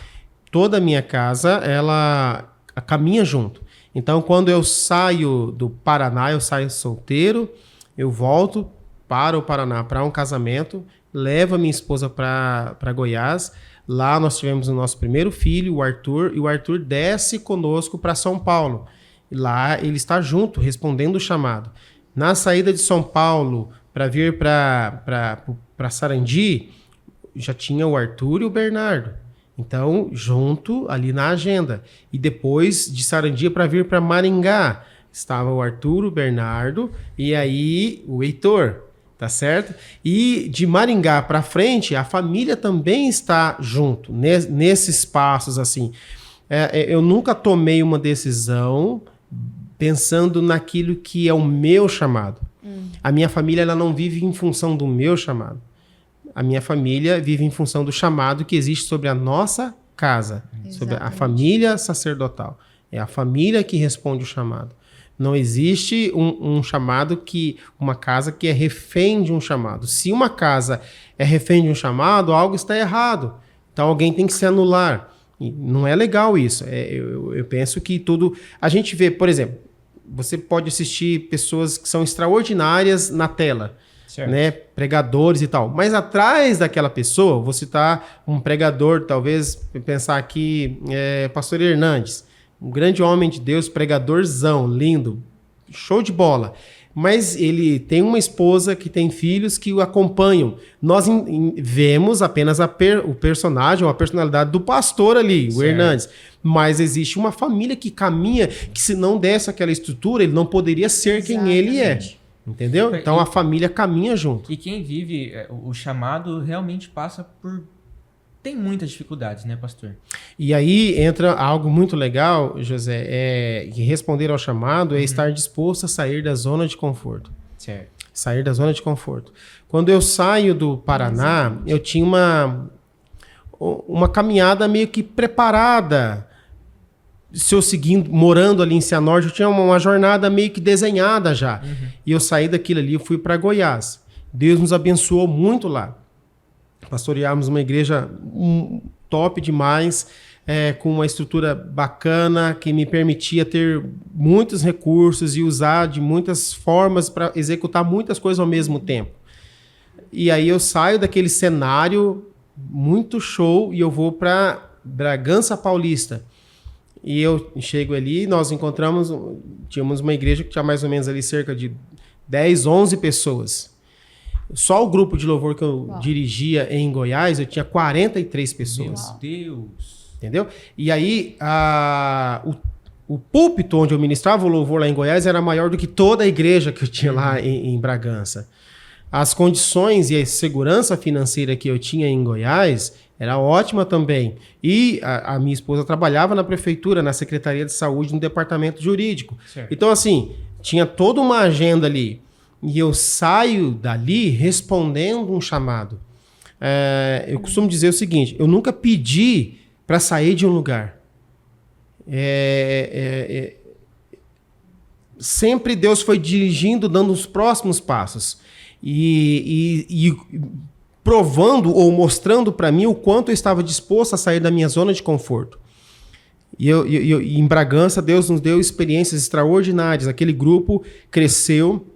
Toda a minha casa, ela caminha junto. Então, quando eu saio do Paraná, eu saio solteiro, eu volto para o Paraná para um casamento, levo a minha esposa para Goiás. Lá nós tivemos o nosso primeiro filho, o Arthur, e o Arthur desce conosco para São Paulo. E lá ele está junto, respondendo o chamado. Na saída de São Paulo, para vir para Sarandi, já tinha o Arthur e o Bernardo. Então, junto ali na agenda. E depois de Sarandi para vir para Maringá, estava o Arthur, o Bernardo e aí o Heitor. Tá certo? E de Maringá para frente, a família também está junto, nesses passos, assim. Eu nunca tomei uma decisão pensando naquilo que é o meu chamado. A minha família ela não vive em função do meu chamado. A minha família vive em função do chamado que existe sobre a nossa casa, sobre a família sacerdotal. É a família que responde o chamado. Não existe um chamado uma casa que é refém de um chamado. Se uma casa é refém de um chamado, algo está errado. Então alguém tem que se anular. E não é legal isso. Eu penso que tudo... A gente vê, por exemplo, você pode assistir pessoas que são extraordinárias na tela, né? Pregadores e tal. Mas atrás daquela pessoa, vou citar um pregador, talvez pensar aqui, Pastor Hernandes. Um grande homem de Deus, pregadorzão, lindo, show de bola. mas ele tem uma esposa que tem filhos que o acompanham. Nós vemos apenas o personagem, ou a personalidade do pastor ali, o Hernandes. Mas existe uma família que caminha, que se não desse aquela estrutura, ele não poderia ser quem ele é. Entendeu? Então a família caminha junto. E quem vive o chamado realmente passa por... Tem muitas dificuldades, né, pastor? E aí entra algo muito legal, José, que responder ao chamado é estar disposto a sair da zona de conforto. Certo. Sair da zona de conforto. Quando eu saio do Paraná, eu tinha uma caminhada meio que preparada. Se eu seguindo, morando ali em Cianorte, eu tinha uma jornada meio que desenhada já. E eu saí daquilo ali, eu fui para Goiás. Deus nos abençoou muito lá. Pastoreávamos uma igreja top demais, com uma estrutura bacana, que me permitia ter muitos recursos e usar de muitas formas para executar muitas coisas ao mesmo tempo. E aí eu saio daquele cenário muito show e eu vou para Bragança Paulista. E eu chego ali, nós encontramos, tínhamos uma igreja que tinha mais ou menos ali cerca de 10, 11 pessoas. Só o grupo de louvor que eu dirigia em Goiás, eu tinha 43 pessoas. Meu Deus! Entendeu? E aí, o púlpito onde eu ministrava o louvor lá em Goiás era maior do que toda a igreja que eu tinha lá em Bragança. As condições e a segurança financeira que eu tinha em Goiás era ótima também. E a minha esposa trabalhava na prefeitura, na Secretaria de Saúde, no departamento jurídico. Certo. Então, assim, tinha toda uma agenda ali. E eu saio dali respondendo um chamado. Eu costumo dizer o seguinte, eu nunca pedi para sair de um lugar. Sempre Deus foi dirigindo, dando os próximos passos. E provando ou mostrando para mim o quanto eu estava disposto a sair da minha zona de conforto. E em Bragança, Deus nos deu experiências extraordinárias. Aquele grupo cresceu.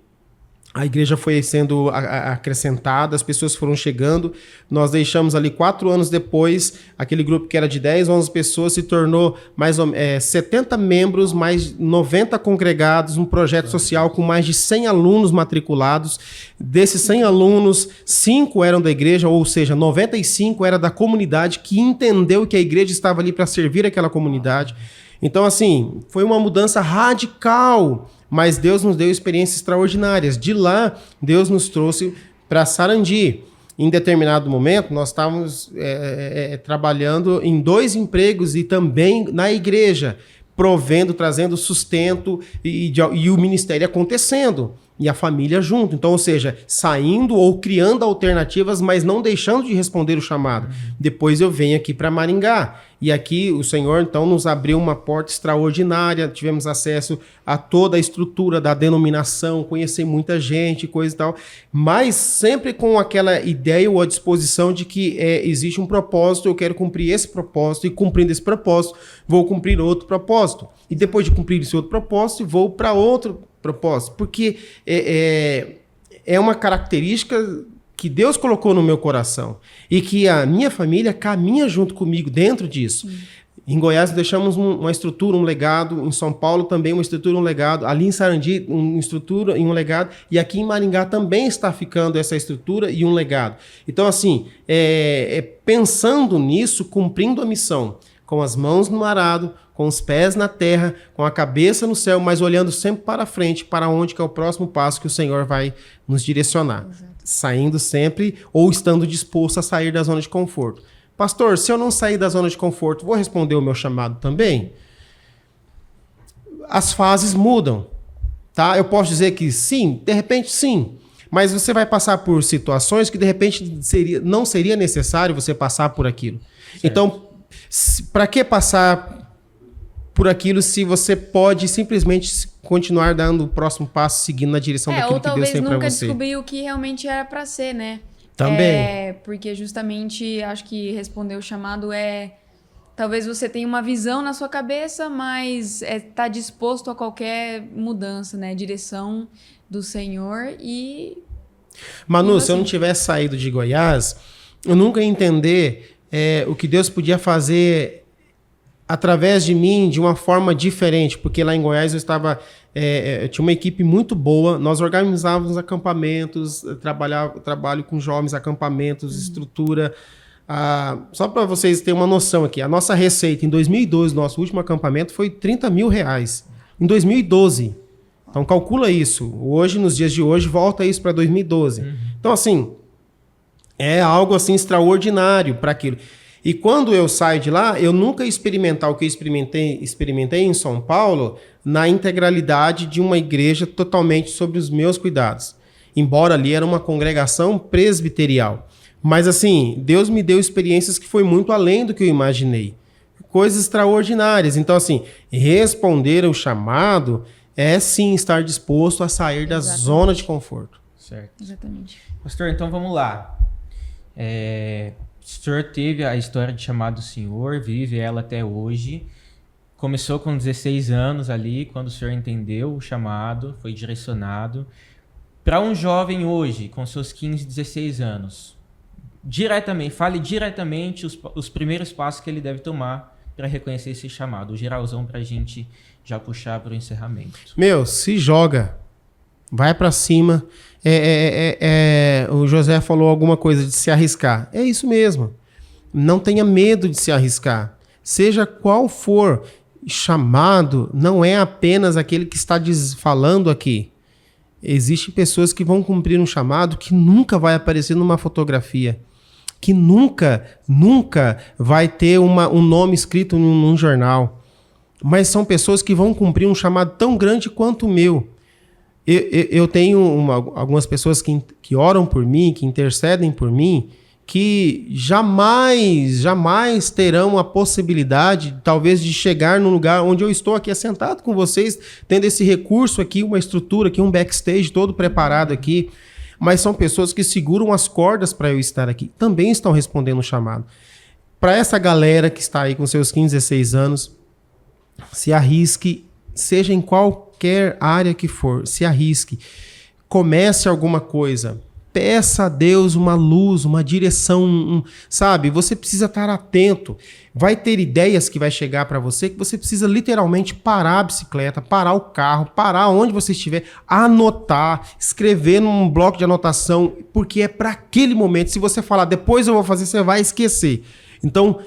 A igreja foi sendo acrescentada, as pessoas foram chegando. Nós deixamos ali 4 anos depois, aquele grupo que era de 10, 11 pessoas se tornou mais 70 membros, mais 90 congregados, um projeto social com mais de 100 alunos matriculados. Desses 100 alunos, 5 eram da igreja, ou seja, 95 era da comunidade que entendeu que a igreja estava ali para servir aquela comunidade. Então, assim, foi uma mudança radical. Mas Deus nos deu experiências extraordinárias. De lá, Deus nos trouxe para Sarandi. Em determinado momento, nós estávamos trabalhando em 2 empregos e também na igreja, provendo, trazendo sustento e o ministério acontecendo. E a família junto. Então, ou seja, saindo ou criando alternativas, mas não deixando de responder o chamado. Depois eu venho aqui para Maringá. E aqui o Senhor, então, nos abriu uma porta extraordinária. Tivemos acesso a toda a estrutura da denominação, conhecer muita gente, coisa e tal. Mas sempre com aquela ideia ou a disposição de que existe um propósito, eu quero cumprir esse propósito. E cumprindo esse propósito, vou cumprir outro propósito. E depois de cumprir esse outro propósito, vou para outro propósito, porque é uma característica que Deus colocou no meu coração e que a minha família caminha junto comigo dentro disso. Em Goiás deixamos uma estrutura, um legado, em São Paulo também uma estrutura, um legado, ali em Sarandi uma estrutura e um legado, e aqui em Maringá também está ficando essa estrutura e um legado. Então, assim, pensando nisso, cumprindo a missão, com as mãos no arado, com os pés na terra, com a cabeça no céu, mas olhando sempre para frente, para onde que é o próximo passo que o Senhor vai nos direcionar. Exato. Saindo sempre ou estando disposto a sair da zona de conforto. Pastor, se eu não sair da zona de conforto, vou responder o meu chamado também? As fases mudam, tá? Eu posso dizer que sim, de repente sim, mas você vai passar por situações que de repente não seria necessário você passar por aquilo. Certo. Então, para que passar por aquilo se você pode simplesmente continuar dando o próximo passo, seguindo na direção daquilo que Deus tem para você? Ou talvez nunca descobrir o que realmente era para ser, né? Também. Porque justamente acho que responder o chamado talvez você tenha uma visão na sua cabeça, mas tá disposto a qualquer mudança, né? Direção do Senhor e... Manu, se eu não tivesse saído de Goiás, eu nunca ia entender o que Deus podia fazer através de mim, de uma forma diferente, porque lá em Goiás eu estava, eu tinha uma equipe muito boa, nós organizávamos acampamentos, trabalho com jovens, acampamentos, estrutura. Só para vocês terem uma noção aqui, a nossa receita em 2012, nosso último acampamento, foi R$30 mil. Em 2012. Então calcula isso. Hoje, nos dias de hoje, volta isso para 2012. Então, assim, é algo assim extraordinário para aquilo. E quando eu saio de lá, eu nunca ia experimentar o que eu experimentei em São Paulo na integralidade de uma igreja totalmente sob os meus cuidados. Embora ali era uma congregação presbiterial. Mas assim, Deus me deu experiências que foi muito além do que eu imaginei. Coisas extraordinárias. Então assim, responder ao chamado é sim estar disposto a sair da zona de conforto. Certo. Exatamente. Pastor, então vamos lá. O senhor teve a história de chamado do senhor, vive ela até hoje. Começou com 16 anos ali, quando o senhor entendeu o chamado, foi direcionado. Para um jovem hoje, com seus 15, 16 anos, fale diretamente os primeiros passos que ele deve tomar para reconhecer esse chamado. O geralzão para a gente já puxar para o encerramento. Se joga. Vai para cima. O José falou alguma coisa de se arriscar. É isso mesmo. Não tenha medo de se arriscar. Seja qual for chamado, não é apenas aquele que está falando aqui. Existem pessoas que vão cumprir um chamado que nunca vai aparecer numa fotografia, que nunca vai ter um nome escrito num jornal. Mas são pessoas que vão cumprir um chamado tão grande quanto o meu. Eu tenho algumas pessoas que oram por mim, que intercedem por mim, que jamais terão a possibilidade, talvez, de chegar num lugar onde eu estou aqui assentado com vocês, tendo esse recurso aqui, uma estrutura aqui, um backstage todo preparado aqui. Mas são pessoas que seguram as cordas para eu estar aqui. Também estão respondendo o chamado. Para essa galera que está aí com seus 15, 16 anos, se arrisque, seja em qualquer área que for, se arrisque. Comece alguma coisa. Peça a Deus uma luz, uma direção, sabe? Você precisa estar atento. Vai ter ideias que vai chegar para você que você precisa literalmente parar a bicicleta, parar o carro, parar onde você estiver, anotar, escrever num bloco de anotação, porque é para aquele momento. Se você falar, depois eu vou fazer, você vai esquecer. Então,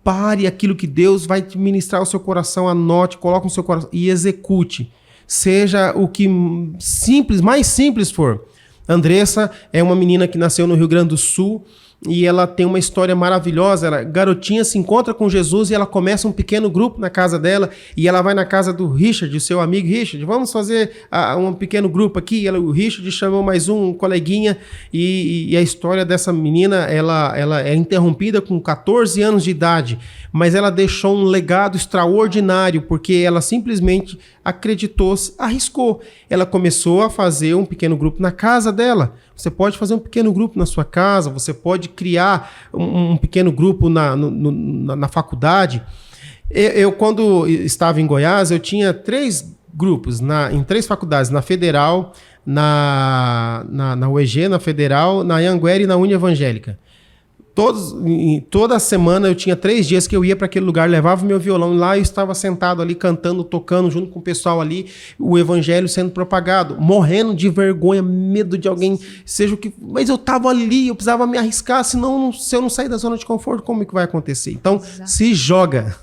pare aquilo que Deus vai te ministrar ao seu coração, anote, coloque no seu coração e execute. Seja o que mais simples for. Andressa é uma menina que nasceu no Rio Grande do Sul e ela tem uma história maravilhosa. Ela, garotinha, se encontra com Jesus e ela começa um pequeno grupo na casa dela e ela vai na casa do Richard, o seu amigo Richard. Vamos fazer um pequeno grupo aqui. O Richard chamou mais um coleguinha e a história dessa menina, ela é interrompida com 14 anos de idade, mas ela deixou um legado extraordinário porque ela simplesmente acreditou, arriscou. Ela começou a fazer um pequeno grupo na casa dela. Você pode fazer um pequeno grupo na sua casa, você pode criar um pequeno grupo na faculdade. Eu, quando estava em Goiás, eu tinha 3 grupos em 3 faculdades, na Federal, na UEG, na Federal, na Anhanguera e na Uni Evangélica. Toda semana eu tinha 3 dias que eu ia para aquele lugar, levava o meu violão lá e eu estava sentado ali cantando, tocando junto com o pessoal ali, o evangelho sendo propagado, morrendo de vergonha, medo de alguém, seja o que... Mas eu estava ali, eu precisava me arriscar, senão se eu não sair da zona de conforto, como é que vai acontecer? Então, se joga.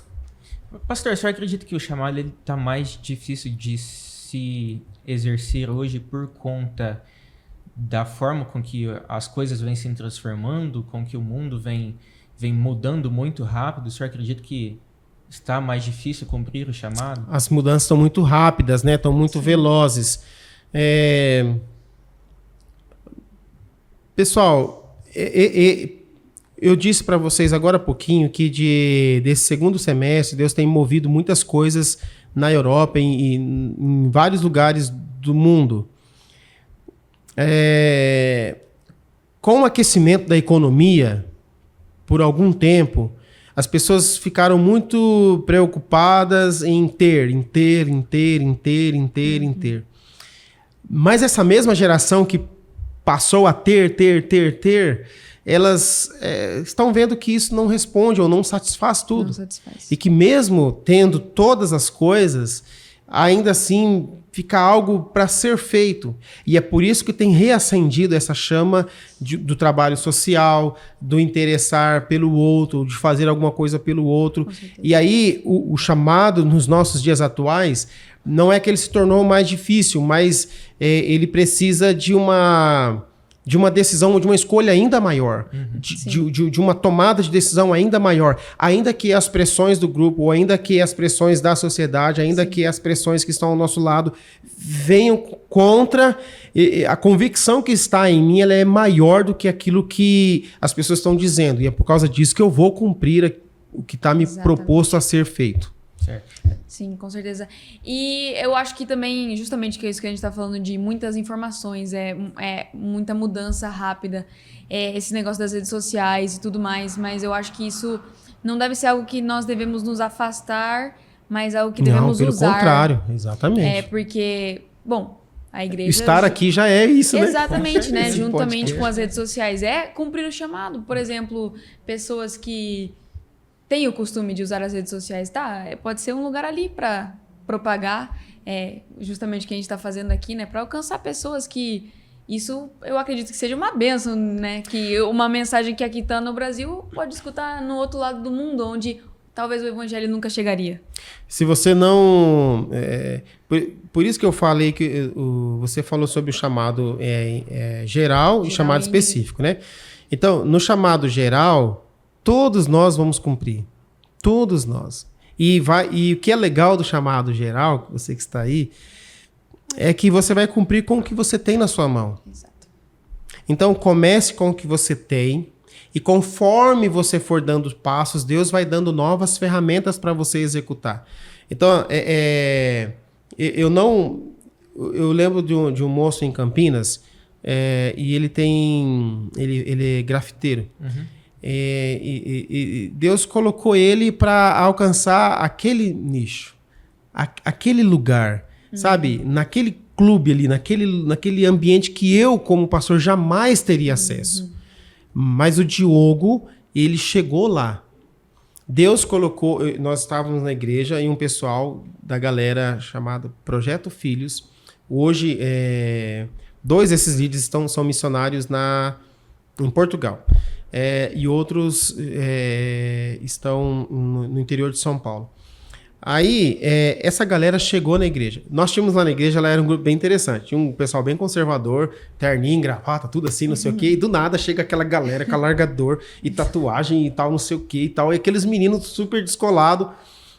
Pastor, o senhor acredita que o chamado está mais difícil de se exercer hoje por conta da forma com que as coisas vêm se transformando, com que o mundo vem mudando muito rápido? O senhor acredita que está mais difícil cumprir o chamado? As mudanças estão muito rápidas, né? Estão muito velozes. Pessoal, eu disse para vocês agora há pouquinho que desse segundo semestre Deus tem movido muitas coisas na Europa e em vários lugares do mundo. Com o aquecimento da economia, por algum tempo, as pessoas ficaram muito preocupadas em ter. Mas essa mesma geração que passou a ter, elas estão vendo que isso não responde ou não satisfaz tudo. Não satisfaz. E que mesmo tendo todas as coisas, ainda assim fica algo para ser feito. E é por isso que tem reacendido essa chama do trabalho social, do interessar pelo outro, de fazer alguma coisa pelo outro. E aí o chamado nos nossos dias atuais não é que ele se tornou mais difícil, mas ele precisa de uma decisão, de uma escolha ainda maior, de uma tomada de decisão ainda maior, ainda que as pressões do grupo, ou ainda que as pressões da sociedade, ainda que as pressões que estão ao nosso lado venham contra, a convicção que está em mim, ela é maior do que aquilo que as pessoas estão dizendo, e é por causa disso que eu vou cumprir o que está me proposto a ser feito. Certo. Sim, com certeza. E eu acho que também, justamente que é isso que a gente está falando de muitas informações, muita mudança rápida, esse negócio das redes sociais e tudo mais, mas eu acho que isso não deve ser algo que nós devemos nos afastar, mas algo que devemos usar. Pelo contrário, exatamente. Porque, bom, a igreja... Estar aqui já é isso, né? Exatamente, né? Juntamente com as redes sociais. É cumprir o chamado. Por exemplo, pessoas que tem o costume de usar as redes sociais, pode ser um lugar ali para propagar justamente o que a gente está fazendo aqui, né? Para alcançar pessoas que... Isso eu acredito que seja uma bênção, né? Que uma mensagem que aqui está no Brasil pode escutar no outro lado do mundo, onde talvez o evangelho nunca chegaria. Se você não... por isso que eu falei que você falou sobre o chamado geral e chamado específico, né? Então, no chamado geral... Todos nós vamos cumprir. Todos nós. E o que é legal do chamado geral, você que está aí, é que você vai cumprir com o que você tem na sua mão. Exato. Então, comece com o que você tem. E conforme você for dando passos, Deus vai dando novas ferramentas para você executar. Então, eu lembro de um moço em Campinas, e ele é grafiteiro. Uhum. E Deus colocou ele para alcançar aquele nicho, aquele lugar, sabe? Naquele clube ali, naquele ambiente que eu, como pastor, jamais teria acesso. Mas o Diogo, ele chegou lá. Deus colocou... Nós estávamos na igreja e um pessoal da galera chamado Projeto Filhos. Hoje, 2 desses líderes são missionários em Portugal. E outros estão no interior de São Paulo. Aí, essa galera chegou na igreja. Nós tínhamos lá na igreja, ela era um grupo bem interessante. Tinha um pessoal bem conservador, terninho, gravata, tudo assim, não sei o quê. E do nada chega aquela galera com alargador e tatuagem e tal, não sei o quê e tal. E aqueles meninos super descolados.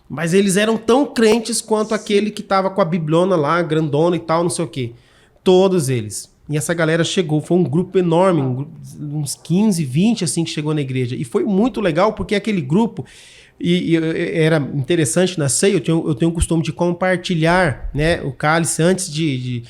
Mas eles eram tão crentes quanto aquele que tava com a biblona lá, grandona e tal, não sei o quê. Todos eles. E essa galera chegou, foi um grupo enorme, uns 15, 20 assim que chegou na igreja. E foi muito legal porque aquele grupo, e era interessante na ceia, eu tenho o costume de compartilhar, né, o cálice antes de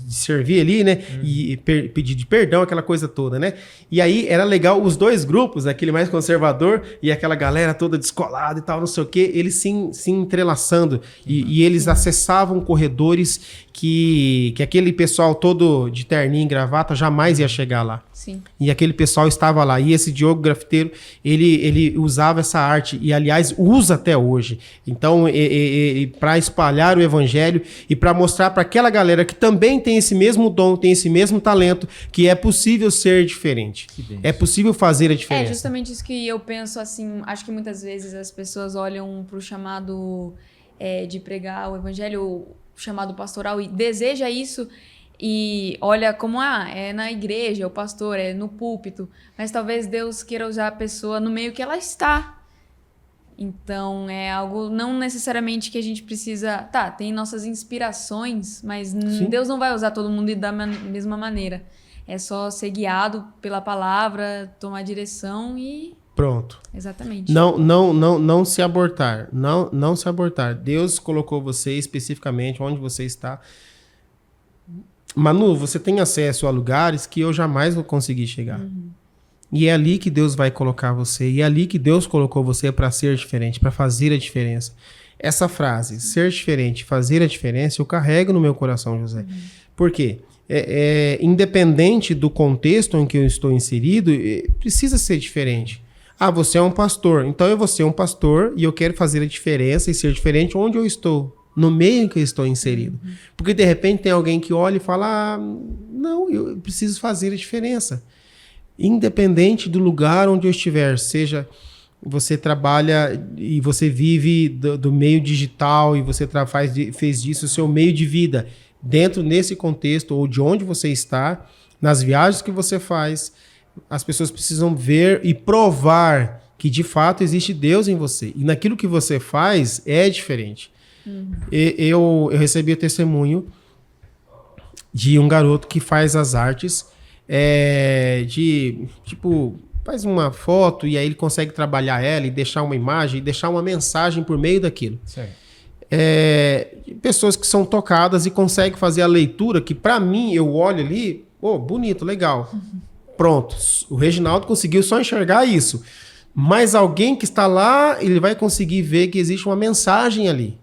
servir ali, né, e pedir de perdão, aquela coisa toda, né. E aí era legal os 2 grupos, aquele mais conservador e aquela galera toda descolada e tal, não sei o quê, eles se entrelaçando e eles acessavam corredores que aquele pessoal todo de terninho e gravata jamais ia chegar lá. Sim. E aquele pessoal estava lá. E esse Diogo grafiteiro, ele usava essa arte e, aliás, usa até hoje. Então, para espalhar o evangelho e para mostrar para aquela galera que também tem esse mesmo dom, tem esse mesmo talento, que é possível ser diferente. É possível fazer a diferença. É justamente isso que eu penso, assim, acho que muitas vezes as pessoas olham para o chamado de pregar o evangelho, o chamado pastoral, e deseja isso e olha como, é na igreja, é o pastor, é no púlpito, mas talvez Deus queira usar a pessoa no meio que ela está. Então, é algo não necessariamente que a gente precisa... tem nossas inspirações, mas Deus não vai usar todo mundo da mesma maneira. É só ser guiado pela palavra, tomar direção e... Pronto. Exatamente. Não se abortar. Não se abortar. Deus colocou você especificamente onde você está. Manu, você tem acesso a lugares que eu jamais vou conseguir chegar. E é ali que Deus vai colocar você. E é ali que Deus colocou você para ser diferente, para fazer a diferença. Essa frase, ser diferente, fazer a diferença, eu carrego no meu coração, José. Por quê? Independente do contexto em que eu estou inserido, precisa ser diferente. Ah, você é um pastor, então eu vou ser um pastor e eu quero fazer a diferença e ser diferente onde eu estou, no meio em que eu estou inserido. Porque de repente tem alguém que olha e fala, não, eu preciso fazer a diferença. Independente do lugar onde eu estiver, seja você trabalha e você vive do meio digital e você fez disso o seu meio de vida, dentro nesse contexto ou de onde você está, nas viagens que você faz, as pessoas precisam ver e provar que de fato existe Deus em você. E naquilo que você faz é diferente. Eu recebi o testemunho de um garoto que faz as artes faz uma foto e aí ele consegue trabalhar ela e deixar uma imagem e deixar uma mensagem por meio daquilo. Certo. Pessoas que são tocadas e conseguem fazer a leitura que para mim eu olho ali, bonito, legal. Pronto, o Reginaldo conseguiu só enxergar isso. Mas alguém que está lá, ele vai conseguir ver que existe uma mensagem ali.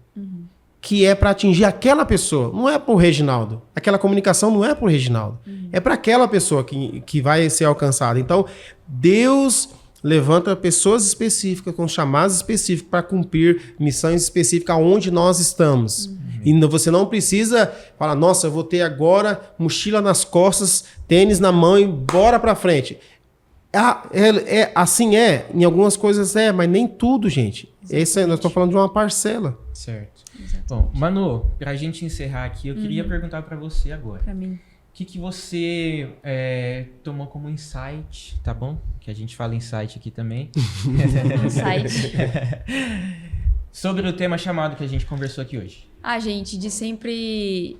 Que é para atingir aquela pessoa. Não é para o Reginaldo. Aquela comunicação não é para o Reginaldo. É para aquela pessoa que vai ser alcançada. Então, Deus levanta pessoas específicas, com chamados específicos, para cumprir missões específicas onde nós estamos. E você não precisa falar, nossa, eu vou ter agora mochila nas costas, tênis na mão e bora para frente. Assim em algumas coisas mas nem tudo, gente. Nós estamos falando de uma parcela. Certo. Bom, Manu, pra gente encerrar aqui, eu queria perguntar para você agora. Pra mim. O que você tomou como insight, tá bom? Que a gente fala insight aqui também. Insight. Sobre o tema chamado que a gente conversou aqui hoje. Gente, de sempre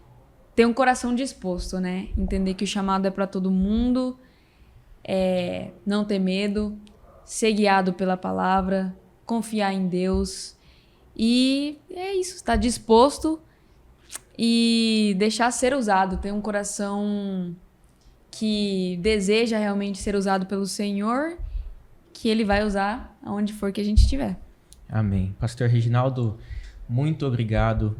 ter um coração disposto, né? Entender que o chamado é pra todo mundo, não ter medo, ser guiado pela palavra, confiar em Deus. E é isso, estar disposto e deixar ser usado, ter um coração que deseja realmente ser usado pelo Senhor, que Ele vai usar aonde for que a gente estiver. Amém. Pastor Reginaldo, muito obrigado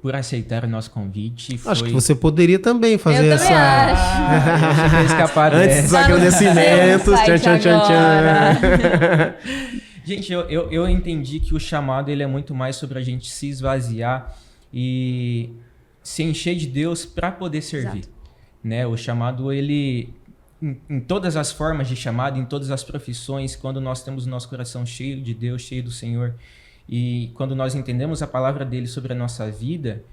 por aceitar o nosso convite. Acho que você poderia também fazer Eu essa... também acho. Você fez escapar Antes dos agradecimentos. Gente, eu entendi que o chamado ele é muito mais sobre a gente se esvaziar e se encher de Deus para poder servir. Exato. Né? O chamado, ele, em todas as formas de chamado, em todas as profissões, quando nós temos o nosso coração cheio de Deus, cheio do Senhor, e quando nós entendemos a palavra dele sobre a nossa vida,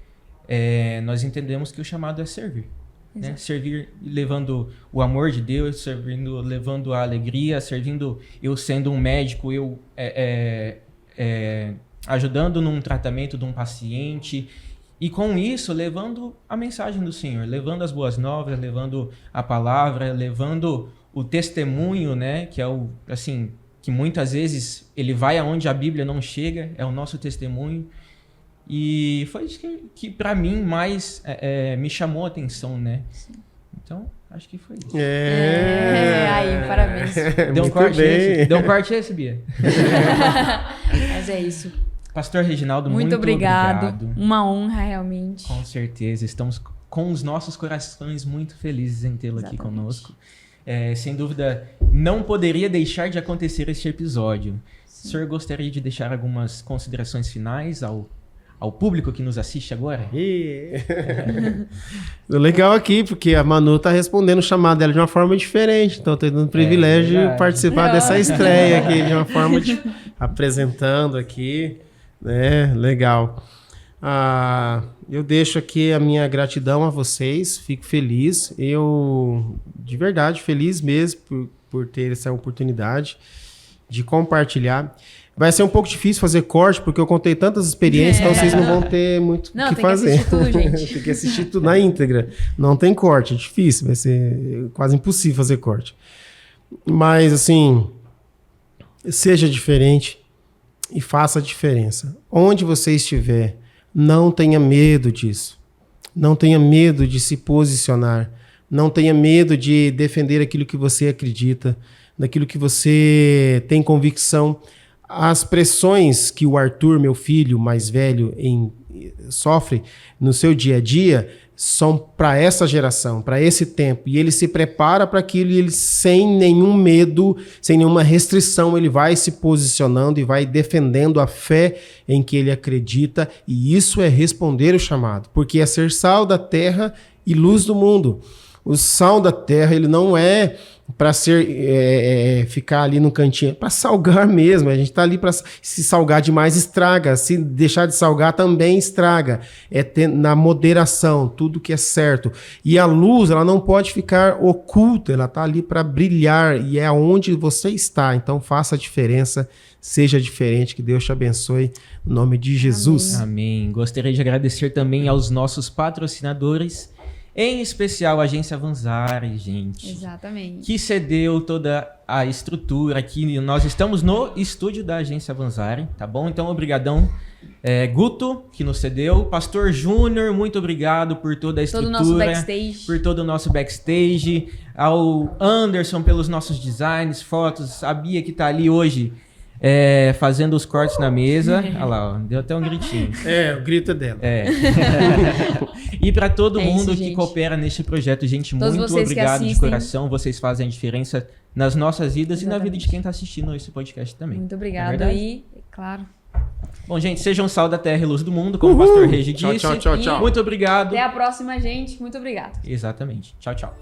nós entendemos que o chamado é servir. Né? Servir levando o amor de Deus, servindo, levando a alegria, servindo eu sendo um médico, eu ajudando num tratamento de um paciente e com isso levando a mensagem do Senhor, levando as boas novas, levando a palavra, levando o testemunho, né? Que é que muitas vezes ele vai aonde a Bíblia não chega, é o nosso testemunho. E foi isso que para mim mais me chamou a atenção, né? Sim. Então, acho que foi isso. Aí, parabéns. Deu um corte esse, Bia? Mas é isso. Pastor Reginaldo, muito obrigado. Uma honra, realmente. Com certeza. Estamos com os nossos corações muito felizes em tê-lo aqui conosco. Sem dúvida, não poderia deixar de acontecer este episódio. Sim. O senhor gostaria de deixar algumas considerações finais ao público que nos assiste agora? Legal aqui, porque a Manu tá respondendo o chamado dela de uma forma diferente. Então, tô tendo o privilégio de participar dessa estreia aqui, de uma forma apresentando aqui. Legal. Eu deixo aqui a minha gratidão a vocês, fico feliz. Eu, de verdade, feliz mesmo por ter essa oportunidade de compartilhar. Vai ser um pouco difícil fazer corte, porque eu contei tantas experiências, então vocês não vão ter muito o que fazer. Tem que assistir tudo, gente. Tem que assistir tudo na íntegra. Não tem corte, é difícil, vai ser quase impossível fazer corte. Mas, assim, seja diferente e faça a diferença. Onde você estiver, não tenha medo disso. Não tenha medo de se posicionar. Não tenha medo de defender aquilo que você acredita, daquilo que você tem convicção. as pressões que o Arthur, meu filho mais velho, sofre no seu dia a dia são para essa geração, para esse tempo. E ele se prepara para aquilo e ele, sem nenhum medo, sem nenhuma restrição, ele vai se posicionando e vai defendendo a fé em que ele acredita. E isso é responder o chamado, porque é ser sal da terra e luz do mundo. O sal da terra, ele não é para ficar ali no cantinho, é para salgar mesmo. A gente está ali para se salgar demais, estraga. Se deixar de salgar, também estraga. É ter na moderação, tudo que é certo. E a luz, ela não pode ficar oculta, ela está ali para brilhar e é onde você está. Então faça a diferença, seja diferente, que Deus te abençoe, no nome de Jesus. Amém. Gostaria de agradecer também aos nossos patrocinadores, em especial a Agência Avanzare, gente. Exatamente. Que cedeu toda a estrutura aqui. Nós estamos no estúdio da Agência Avanzare, tá bom? Então, obrigadão, Guto, que nos cedeu. Pastor Júnior, muito obrigado por toda a estrutura. Todo o nosso backstage. Por todo o nosso backstage. Ao Anderson pelos nossos designs, fotos. A Bia que tá ali hoje fazendo os cortes na mesa. Olha lá, ó, deu até um gritinho. O grito é dela. E para todo mundo isso, que coopera neste projeto, gente, todos muito obrigado de coração. Vocês fazem a diferença nas nossas vidas. Exatamente. E na vida de quem está assistindo esse podcast também. Muito obrigado aí, claro. Bom, gente, sejam sal da terra e luz do mundo, como o pastor Regi disse. Tchau. Muito obrigado. Até a próxima, gente. Muito obrigado. Exatamente. Tchau, tchau.